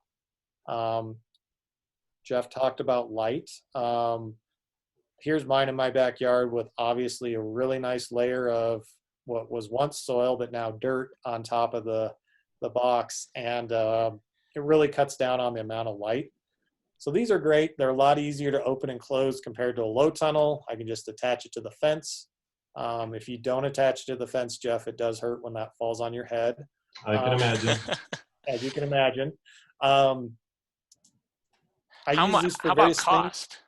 Jeff talked about light. Here's mine in my backyard with obviously a really nice layer of what was once soil, but now dirt on top of the box. And it really cuts down on the amount of light. So these are great. They're a lot easier to open and close compared to a low tunnel. I can just attach it to the fence. If you don't attach it to the fence, Jeff, it does hurt when that falls on your head. I can imagine. As you can imagine. How about cost?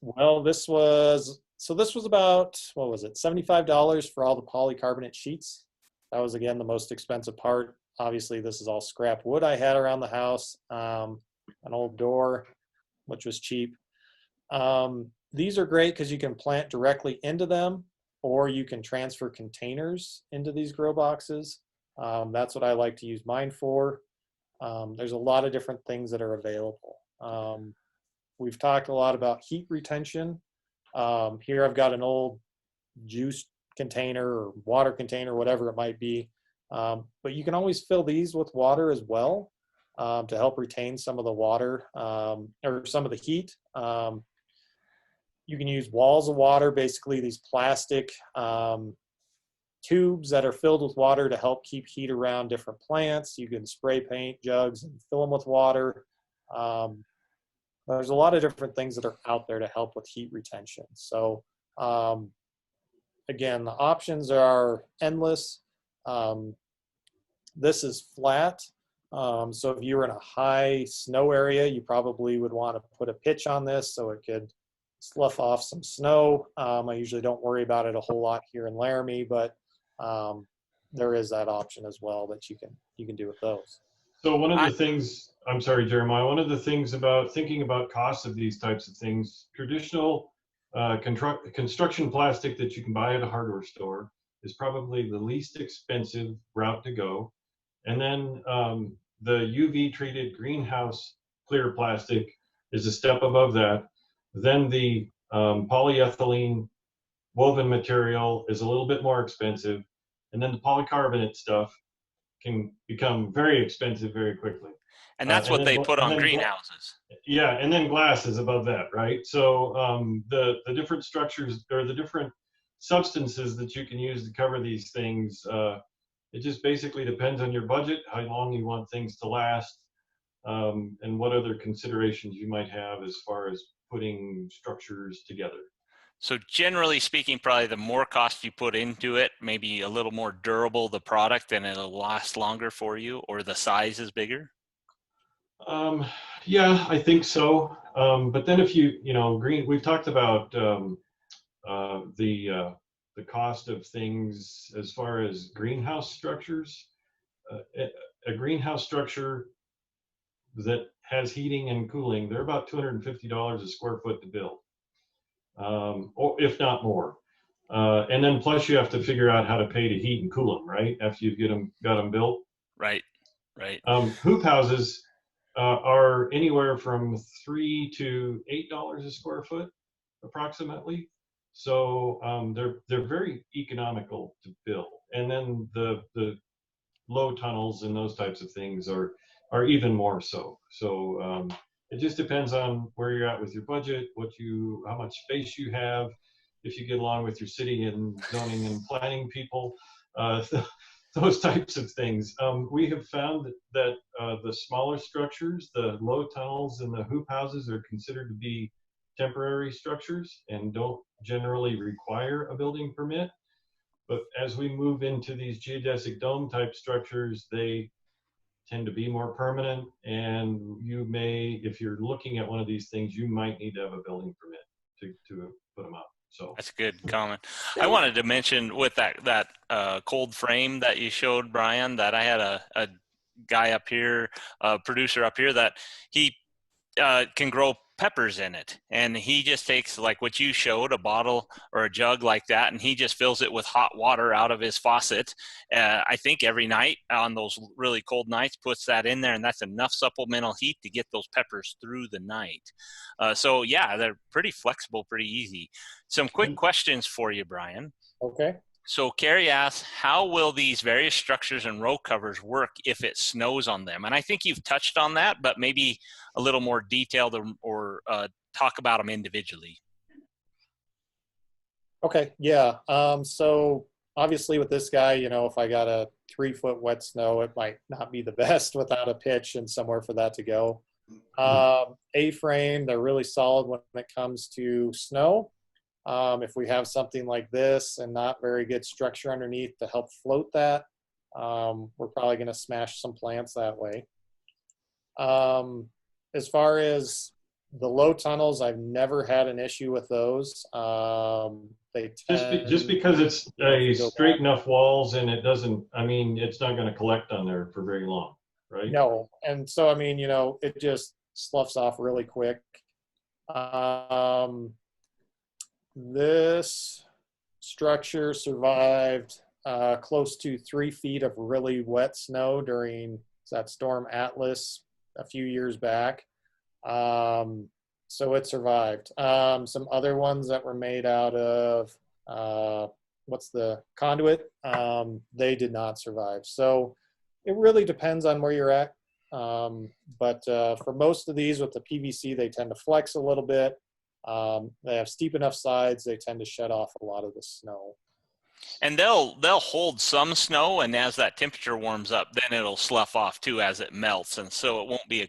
Well, this was about, what was it, $75 for all the polycarbonate sheets. That was, again, the most expensive part. Obviously, this is all scrap wood I had around the house, an old door, which was cheap. These are great because you can plant directly into them, or you can transfer containers into these grow boxes. That's what I like to use mine for. There's a lot of different things that are available. We've talked a lot about heat retention. Here I've got an old juice container or water container, whatever it might be. But you can always fill these with water as well to help retain some of the water or some of the heat. You can use walls of water, basically these plastic tubes that are filled with water to help keep heat around different plants. You can spray paint jugs and fill them with water. There's a lot of different things that are out there to help with heat retention. So again, the options are endless. This is flat. So if you were in a high snow area, you probably would want to put a pitch on this so it could slough off some snow. I usually don't worry about it a whole lot here in Laramie, but there is that option as well that you can do with those. So one of the things, I'm sorry, Jeremiah, one of the things about thinking about costs of these types of things, traditional construction plastic that you can buy at a hardware store is probably the least expensive route to go. And then the UV treated greenhouse clear plastic is a step above that. Then the polyethylene woven material is a little bit more expensive. And then the polycarbonate stuff can become very expensive very quickly. And that's what they put on greenhouses. Yeah, and then glass is above that, right? So the different structures or the different substances that you can use to cover these things, it just basically depends on your budget, how long you want things to last, and what other considerations you might have as far as putting structures together. So generally speaking, probably the more cost you put into it, maybe a little more durable the product and it'll last longer for you, or the size is bigger? Yeah, I think so. But then if we've talked about the cost of things as far as greenhouse structures. A greenhouse structure that has heating and cooling, they're about $250 a square foot to build. Or if not more. And then plus you have to figure out how to pay to heat and cool them, right? After you've got them built. Right. Hoop houses are anywhere from $3 to $8 a square foot, approximately. So they're very economical to build. And then the low tunnels and those types of things are even more so. So it just depends on where you're at with your budget, how much space you have, if you get along with your city and zoning and planning people, those types of things. We have found that the smaller structures, the low tunnels and the hoop houses are considered to be temporary structures and don't generally require a building permit. But as we move into these geodesic dome type structures, they tend to be more permanent, and you may, if you're looking at one of these things, you might need to have a building permit to put them up. So that's a good comment. I wanted to mention with that cold frame that you showed, Brian, that I had a guy up here, a producer up here, that he can grow peppers in it, and he just takes, like what you showed, a bottle or a jug like that, and he just fills it with hot water out of his faucet, I think every night on those really cold nights, puts that in there, and that's enough supplemental heat to get those peppers through the night. So yeah, they're pretty flexible, pretty easy. Some quick questions for you, Brian. Okay. So Carrie asks, how will these various structures and row covers work if it snows on them? And I think you've touched on that, but maybe a little more detailed or talk about them individually. Okay, yeah. So obviously with this guy, you know, if I got a 3-foot wet snow, it might not be the best without a pitch and somewhere for that to go. A-frame, they're really solid when it comes to snow. If we have something like this and not very good structure underneath to help float that, we're probably going to smash some plants that way. As far as the low tunnels, I've never had an issue with those. They just because it's a straight enough walls and it doesn't, I mean, it's not going to collect on there for very long, right? No, and so I mean, you know, it just sloughs off really quick. This structure survived close to 3 feet of really wet snow during that storm Atlas a few years back. So it survived. Some other ones that were made out of what's the conduit, they did not survive. So it really depends on where you're at. But for most of these with the PVC, they tend to flex a little bit. They have steep enough sides, they tend to shut off a lot of the snow. And they'll hold some snow, and as that temperature warms up, then it'll slough off too as it melts, and so it won't be a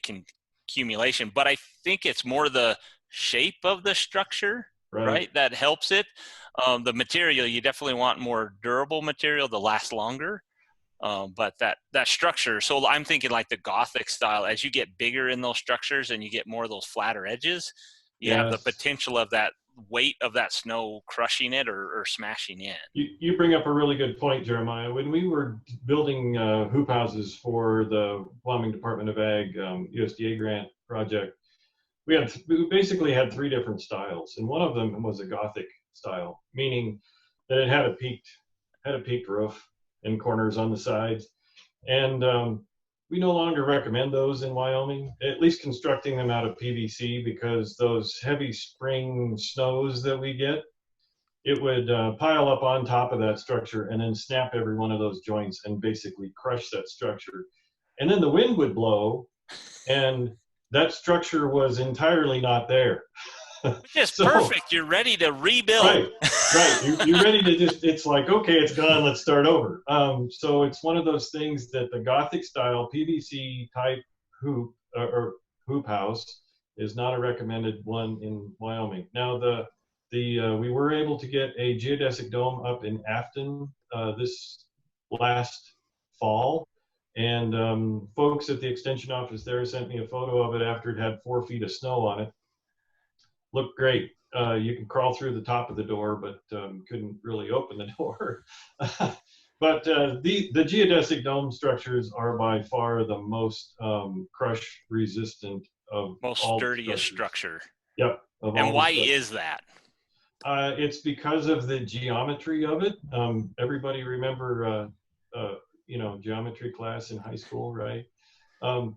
accumulation. But I think it's more the shape of the structure, right, that helps it. The material, you definitely want more durable material to last longer. But that structure, so I'm thinking like the Gothic style, as you get bigger in those structures and you get more of those flatter edges, you have the potential of that weight of that snow crushing it or smashing in. You bring up a really good point, Jeremiah. When we were building hoop houses for the Wyoming Department of Ag USDA grant project, we basically had 3 different styles, and one of them was a Gothic style, meaning that it had a peaked roof and corners on the sides, and we no longer recommend those in Wyoming, at least constructing them out of PVC, because those heavy spring snows that we get, it would pile up on top of that structure and then snap every one of those joints and basically crush that structure. And then the wind would blow and that structure was entirely not there. Which is perfect. You're ready to rebuild. Right. You're ready to just, it's like, okay, it's gone, let's start over. So it's one of those things that the Gothic style PVC type hoop or hoop house is not a recommended one in Wyoming. Now we were able to get a geodesic dome up in Afton this last fall. And folks at the extension office there sent me a photo of it after it had 4 feet of snow on it. Looked great. You can crawl through the top of the door, but couldn't really open the door. But the geodesic dome structures are by far the most crush resistant of most all sturdiest structure. Yep. And why is that? It's because of the geometry of it. Everybody remember, geometry class in high school, right?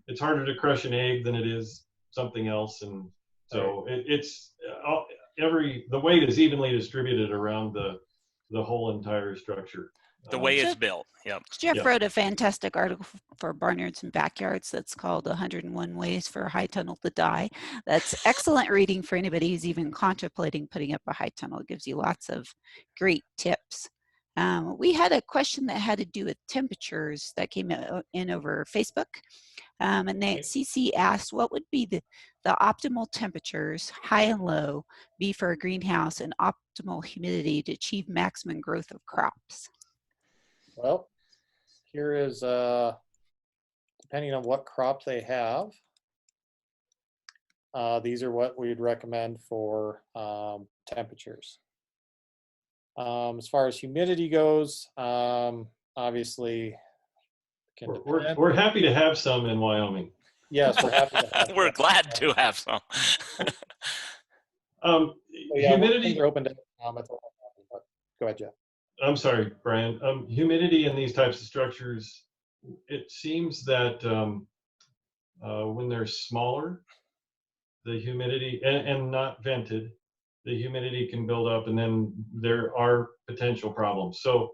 It's harder to crush an egg than it is something else, and so the weight is evenly distributed around the whole entire structure. The way it's built. Yep. Jeff wrote a fantastic article for Barnyards and Backyards that's called 101 Ways for a High Tunnel to Die. That's excellent reading for anybody who's even contemplating putting up a high tunnel. It gives you lots of great tips. We had a question that had to do with temperatures that came in over Facebook. And CC asked, what would be the optimal temperatures, high and low, be for a greenhouse and optimal humidity to achieve maximum growth of crops? Well, here is, depending on what crop they have, these are what we'd recommend for temperatures. As far as humidity goes, obviously, we're happy to have some in Wyoming. Yes, we're happy to have we're glad to have some. Humidity are open to comments. Go ahead, Jeff. I'm sorry, Brian. Humidity in these types of structures, it seems that when they're smaller, the humidity and not vented, the humidity can build up, and then there are potential problems. So,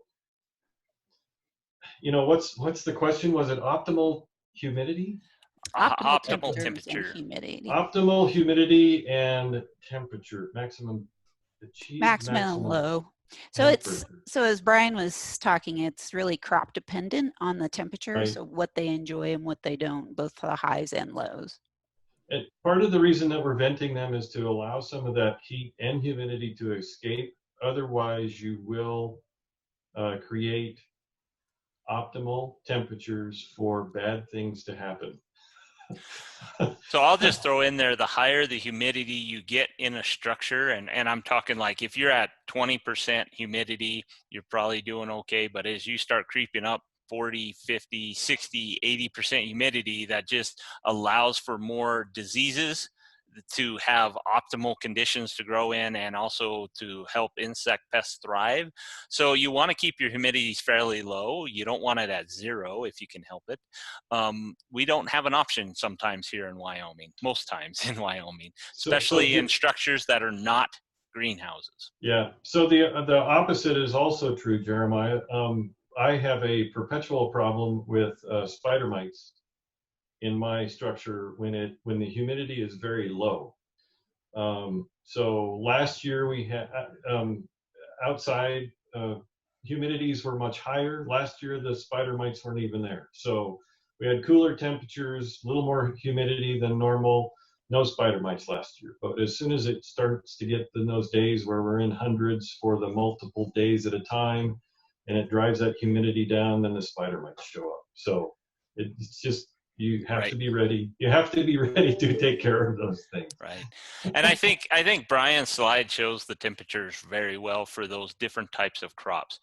you know, what's the question? Was it optimal humidity? Optimal and temperature. humidity. Optimal humidity and temperature, achieved Maximum and low. So as Brian was talking, it's really crop dependent on the temperature, right. So what they enjoy and what they don't, both for the highs and lows. And part of the reason that we're venting them is to allow some of that heat and humidity to escape. Otherwise, you will create optimal temperatures for bad things to happen. So I'll just throw in there, the higher the humidity you get in a structure, and I'm talking like if you're at 20% humidity, you're probably doing okay. But as you start creeping up 40, 50, 60, 80% humidity, that just allows for more diseases to have optimal conditions to grow in and also to help insect pests thrive. So you want to keep your humidities fairly low. You don't want it at 0 if you can help it. We don't have an option sometimes here in Wyoming, most times in Wyoming, especially in structures that are not greenhouses. Yeah, so the opposite is also true, Jeremiah. I have a perpetual problem with spider mites in my structure when the humidity is very low. So last year we had outside humidities were much higher. Last year the spider mites weren't even there. So we had cooler temperatures, a little more humidity than normal. No spider mites last year. But as soon as it starts to get in those days where we're in hundreds for the multiple days at a time, and it drives that humidity down, then the spider mites show up. So it's just, you have to be ready. You have to be ready to take care of those things. Right. And I think Brian's slide shows the temperatures very well for those different types of crops.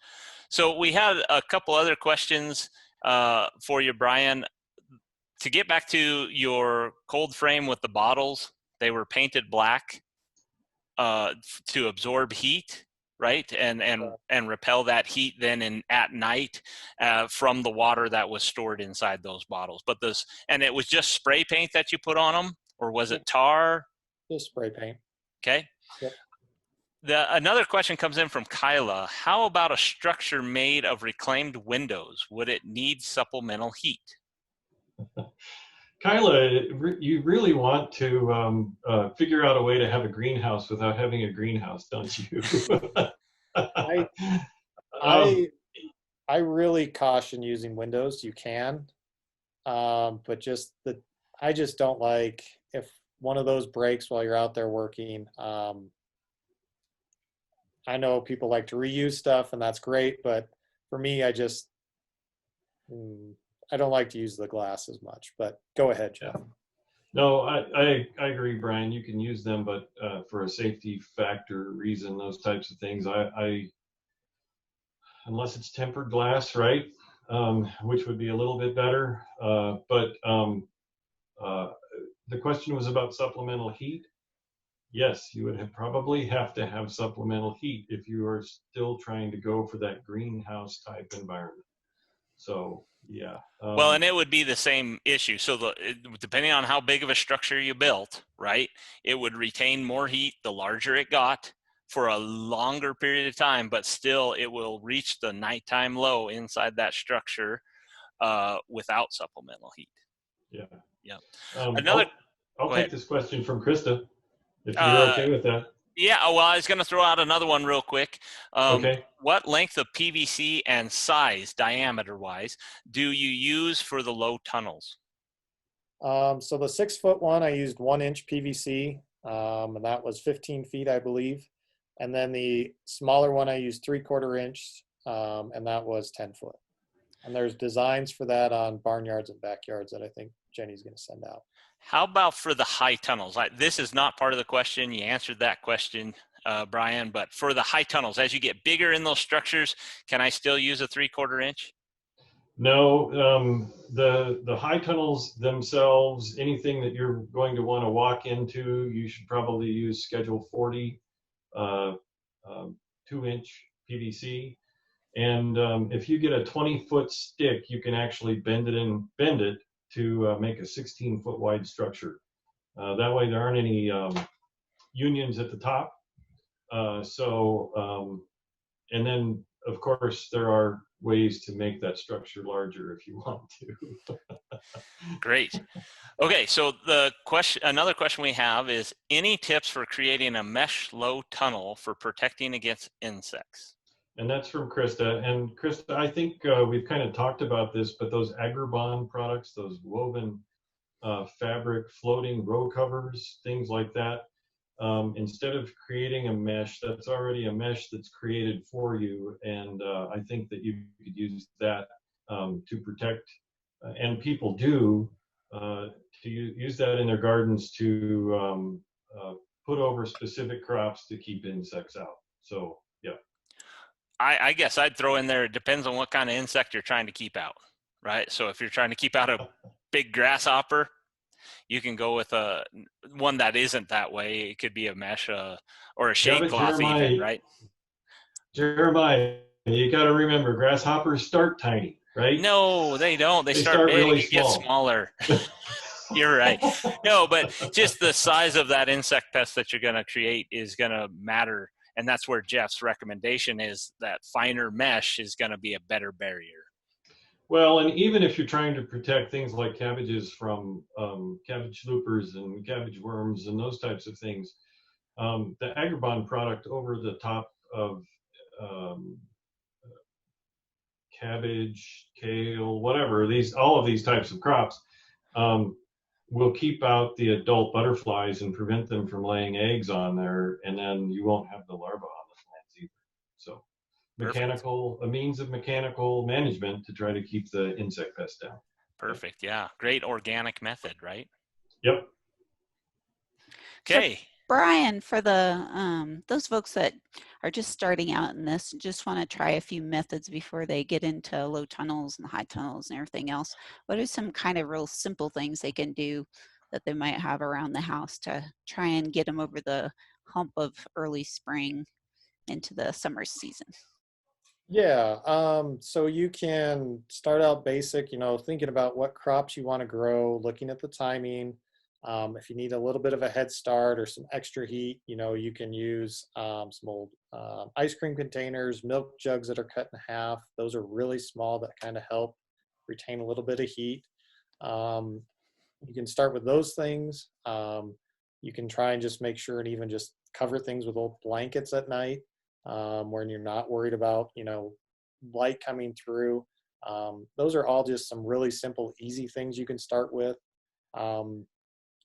So we had a couple other questions for you, Brian. To get back to your cold frame with the bottles, they were painted black to absorb heat, right? And repel that heat then at night from the water that was stored inside those bottles. But and it was just spray paint that you put on them, or was it tar? Just spray paint. Okay. Yep. Another question comes in from Kyla. How about a structure made of reclaimed windows? Would it need supplemental heat? Kyla, you really want to figure out a way to have a greenhouse without having a greenhouse, don't you? I really caution using windows. You can, but I just don't like if one of those breaks while you're out there working. I know people like to reuse stuff, and that's great, but for me, I don't like to use the glass as much. But go ahead, Jeff. Yeah. No, I agree, Brian. You can use them, but for a safety factor reason, those types of things, unless it's tempered glass, right? Which would be a little bit better. But the question was about supplemental heat. Yes, you would probably have to have supplemental heat if you are still trying to go for that greenhouse type environment. So, yeah. Well, and it would be the same issue. So depending on how big of a structure you built, right, it would retain more heat the larger it got for a longer period of time, but still it will reach the nighttime low inside that structure without supplemental heat. Yeah. Yeah. I'll take this question from Krista, if you're okay with that. Yeah, well, I was going to throw out another one real quick. Okay. What length of PVC and size, diameter-wise, do you use for the low tunnels? So the 6-foot one, I used 1-inch PVC, and that was 15 feet, I believe. And then the smaller one, I used 3/4 inch, and that was 10 foot. And there's designs for that on Barnyards and Backyards that I think Jenny's going to send out. How about for the high tunnels? This is not part of the question. You answered that question, Brian, but for the high tunnels, as you get bigger in those structures, can I still use a 3/4 inch? No, the high tunnels themselves, anything that you're going to want to walk into, you should probably use Schedule 40, 2-inch PVC. And if you get a 20-foot stick, you can actually bend it to make a 16-foot wide structure. That way there aren't any unions at the top, And then, of course, there are ways to make that structure larger if you want to. Great. Okay, so another question we have is, any tips for creating a mesh low tunnel for protecting against insects? And that's from Krista. And Krista, I think we've kind of talked about this, but those Agribond products, those woven fabric floating row covers, things like that, instead of creating a mesh, that's already a mesh that's created for you. And I think that you could use that to protect, and people do, to use that in their gardens to put over specific crops to keep insects out. So, yeah. I guess I'd throw in there, it depends on what kind of insect you're trying to keep out, right? So if you're trying to keep out a big grasshopper, you can go with one that isn't that way. It could be a mesh or a shade cloth even, right? Jeremiah, you got to remember, grasshoppers start tiny, right? No, they don't. They start big really and get smaller. You're right. No, but just the size of that insect pest that you're going to create is going to matter. And that's where Jeff's recommendation is, that finer mesh is going to be a better barrier. Well, and even if you're trying to protect things like cabbages from cabbage loopers and cabbage worms and those types of things, the Agribond product over the top of cabbage, kale, whatever, all of these types of crops will keep out the adult butterflies and prevent them from laying eggs on there, and then you won't have the larvae on the plants either. So a means of mechanical management to try to keep the insect pest down. Perfect. Yeah. Great organic method, right? Yep. Okay. So, Brian, for the those folks that are just starting out in this, just want to try a few methods before they get into low tunnels and high tunnels and everything else, what are some kind of real simple things they can do that they might have around the house to try and get them over the hump of early spring into the summer season? Yeah, so you can start out basic, thinking about what crops you want to grow, looking at the timing. If you need a little bit of a head start or some extra heat, you can use some old ice cream containers, milk jugs that are cut in half. Those are really small that kind of help retain a little bit of heat. You can start with those things. You can try and just make sure and even just cover things with old blankets at night. When you're not worried about, light coming through. Those are all just some really simple, easy things you can start with.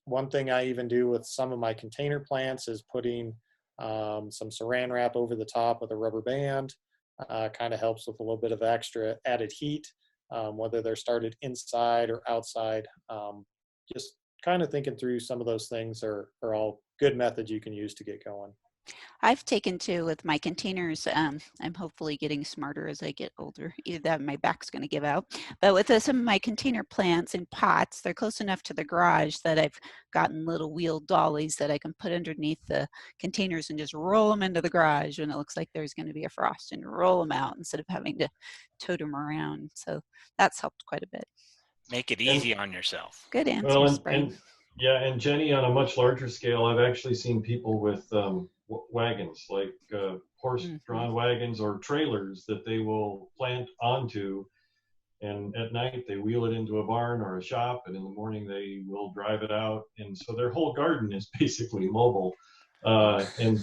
One thing I even do with some of my container plants is putting some saran wrap over the top with a rubber band. Kind of helps with a little bit of extra added heat, whether they're started inside or outside. Just kind of thinking through some of those things are all good methods you can use to get going. I've taken to with my containers. I'm hopefully getting smarter as I get older. Either that or my back's going to give out. But with some of my container plants in pots, they're close enough to the garage that I've gotten little wheel dollies that I can put underneath the containers and just roll them into the garage when it looks like there's going to be a frost, and roll them out instead of having to tote them around. So that's helped quite a bit. Make it easy on yourself. Good answer, Brian. And Jenny, on a much larger scale, I've actually seen people with wagons, like horse-drawn wagons or trailers that they will plant onto, and at night they wheel it into a barn or a shop, and in the morning they will drive it out, and so their whole garden is basically mobile. And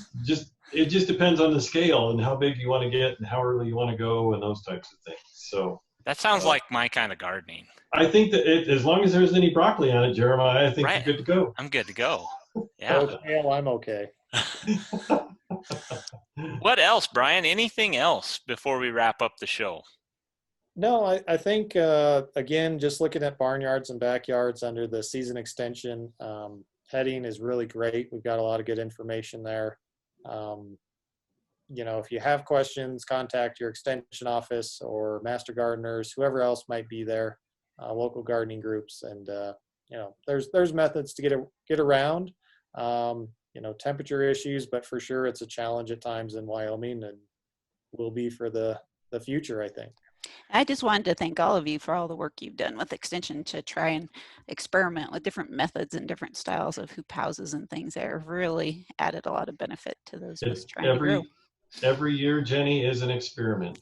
it just depends on the scale and how big you want to get and how early you want to go and those types of things. So that sounds like my kind of gardening. I think that as long as there isn't any broccoli on it, Jeremiah, I think you're good to go. I'm good to go. Yeah. Okay, well, I'm okay. What else, Brian? Anything else before we wrap up the show? No, I think, again, just looking at Barnyards and Backyards under the season extension heading is really great. We've got a lot of good information there. If you have questions, contact your extension office or master gardeners, whoever else might be there, local gardening groups. And, there's methods to get around, temperature issues, but for sure it's a challenge at times in Wyoming and will be for the future, I think. I just wanted to thank all of you for all the work you've done with Extension to try and experiment with different methods and different styles of hoop houses and things that have really added a lot of benefit to those of us trying to grow. Every year, Jenny, is an experiment.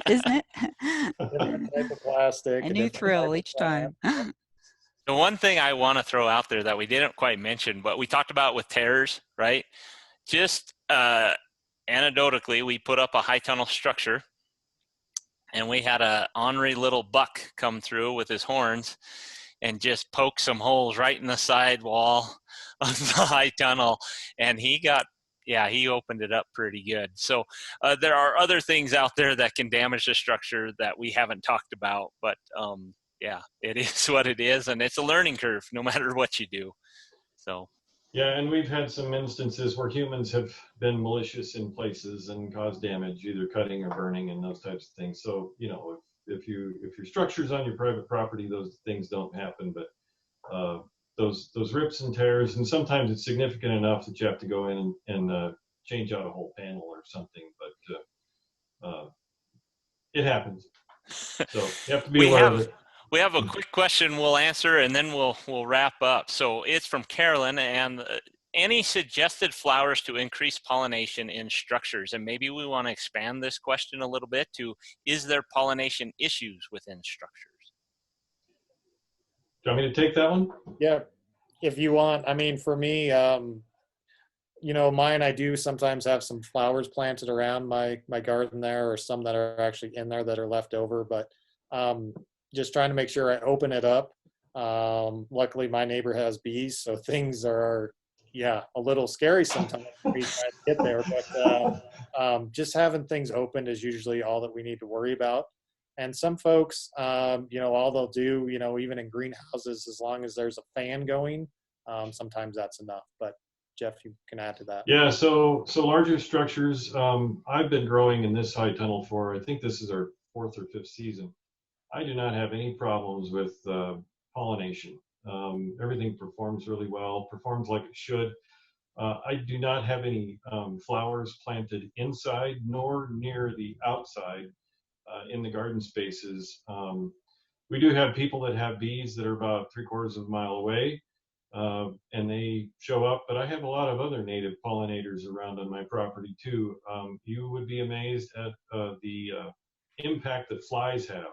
Isn't it? Different type of plastic. A new thrill each time. The one thing I want to throw out there that we didn't quite mention, but we talked about with terrors, right? Just anecdotally, we put up a high tunnel structure, and we had a ornery little buck come through with his horns and just poke some holes right in the side wall of the high tunnel, and he opened it up pretty good. So there are other things out there that can damage the structure that we haven't talked about, but yeah, it is what it is, and it's a learning curve no matter what you do. So. Yeah, and we've had some instances where humans have been malicious in places and caused damage, either cutting or burning and those types of things. So, you know, if your structure's on your private property, those things don't happen. But those rips and tears, and sometimes it's significant enough that you have to go in and change out a whole panel or something. But it happens. So you have to be aware of it. We have a quick question we'll answer, and then we'll wrap up. So it's from Carolyn, and any suggested flowers to increase pollination in structures? And maybe we want to expand this question a little bit to, is there pollination issues within structures? Do you want me to take that one? Yeah, if you want. I mean, for me, you know, mine, I do sometimes have some flowers planted around my garden there, or some that are actually in there that are left over, but just trying to make sure I open it up. Luckily, my neighbor has bees, so things are, a little scary sometimes for me trying to get there. But just having things opened is usually all that we need to worry about. And some folks, you know, all they'll do, you know, even in greenhouses, as long as there's a fan going, sometimes that's enough. But Jeff, you can add to that. Yeah, so larger structures, I've been growing in this high tunnel for, I think this is our 4th or 5th season. I do not have any problems with pollination. Everything performs really well, performs like it should. I do not have any flowers planted inside nor near the outside in the garden spaces. We do have people that have bees that are about 3/4 of a mile away, and they show up, but I have a lot of other native pollinators around on my property too. You would be amazed at the impact that flies have.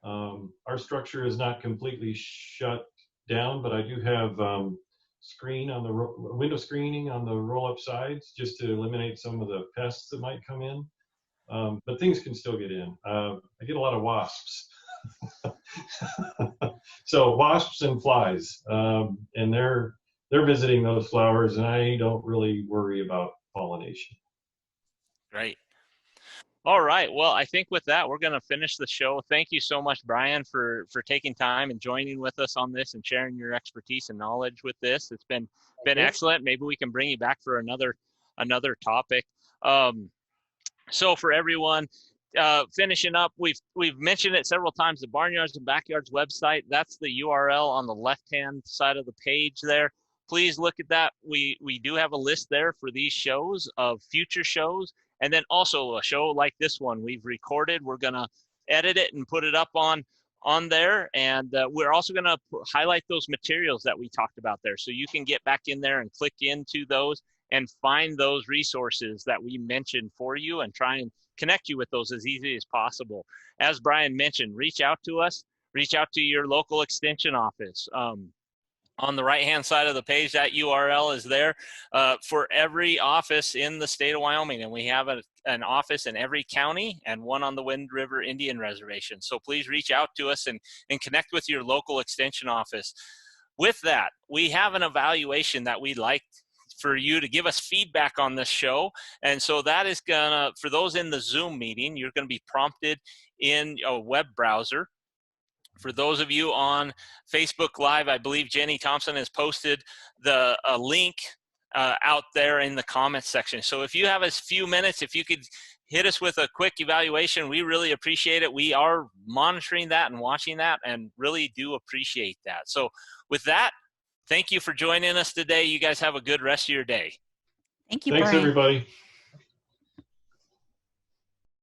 Our structure is not completely shut down, but I do have window screening on the roll-up sides just to eliminate some of the pests that might come in. But things can still get in. I get a lot of wasps. So wasps and flies, and they're visiting those flowers, and I don't really worry about pollination. Great. All right. Well, I think with that, we're going to finish the show. Thank you so much, Brian, for taking time and joining with us on this and sharing your expertise and knowledge with this. It's been excellent. Maybe we can bring you back for another topic. So for everyone, finishing up, we've mentioned it several times, the Barnyards and Backyards website. That's the URL on the left-hand side of the page there. Please look at that. We do have a list there for these shows of future shows. And then also a show like this one we've recorded. We're going to edit it and put it up on there. And we're also going to highlight those materials that we talked about there. So you can get back in there and click into those and find those resources that we mentioned for you and try and connect you with those as easy as possible. As Brian mentioned, reach out to us, reach out to your local extension office. On the right-hand side of the page, that URL is there for every office in the state of Wyoming. And we have an office in every county and one on the Wind River Indian Reservation. So please reach out to us and connect with your local extension office. With that, we have an evaluation that we'd like for you to give us feedback on this show. And so that is gonna, for those in the Zoom meeting, you're gonna be prompted in a web browser. For those of you on Facebook Live, I believe Jenny Thompson has posted a link out there in the comments section. So if you have a few minutes, if you could hit us with a quick evaluation, we really appreciate it. We are monitoring that and watching that and really do appreciate that. So with that, thank you for joining us today. You guys have a good rest of your day. Thank you, Thanks, Brian. everybody.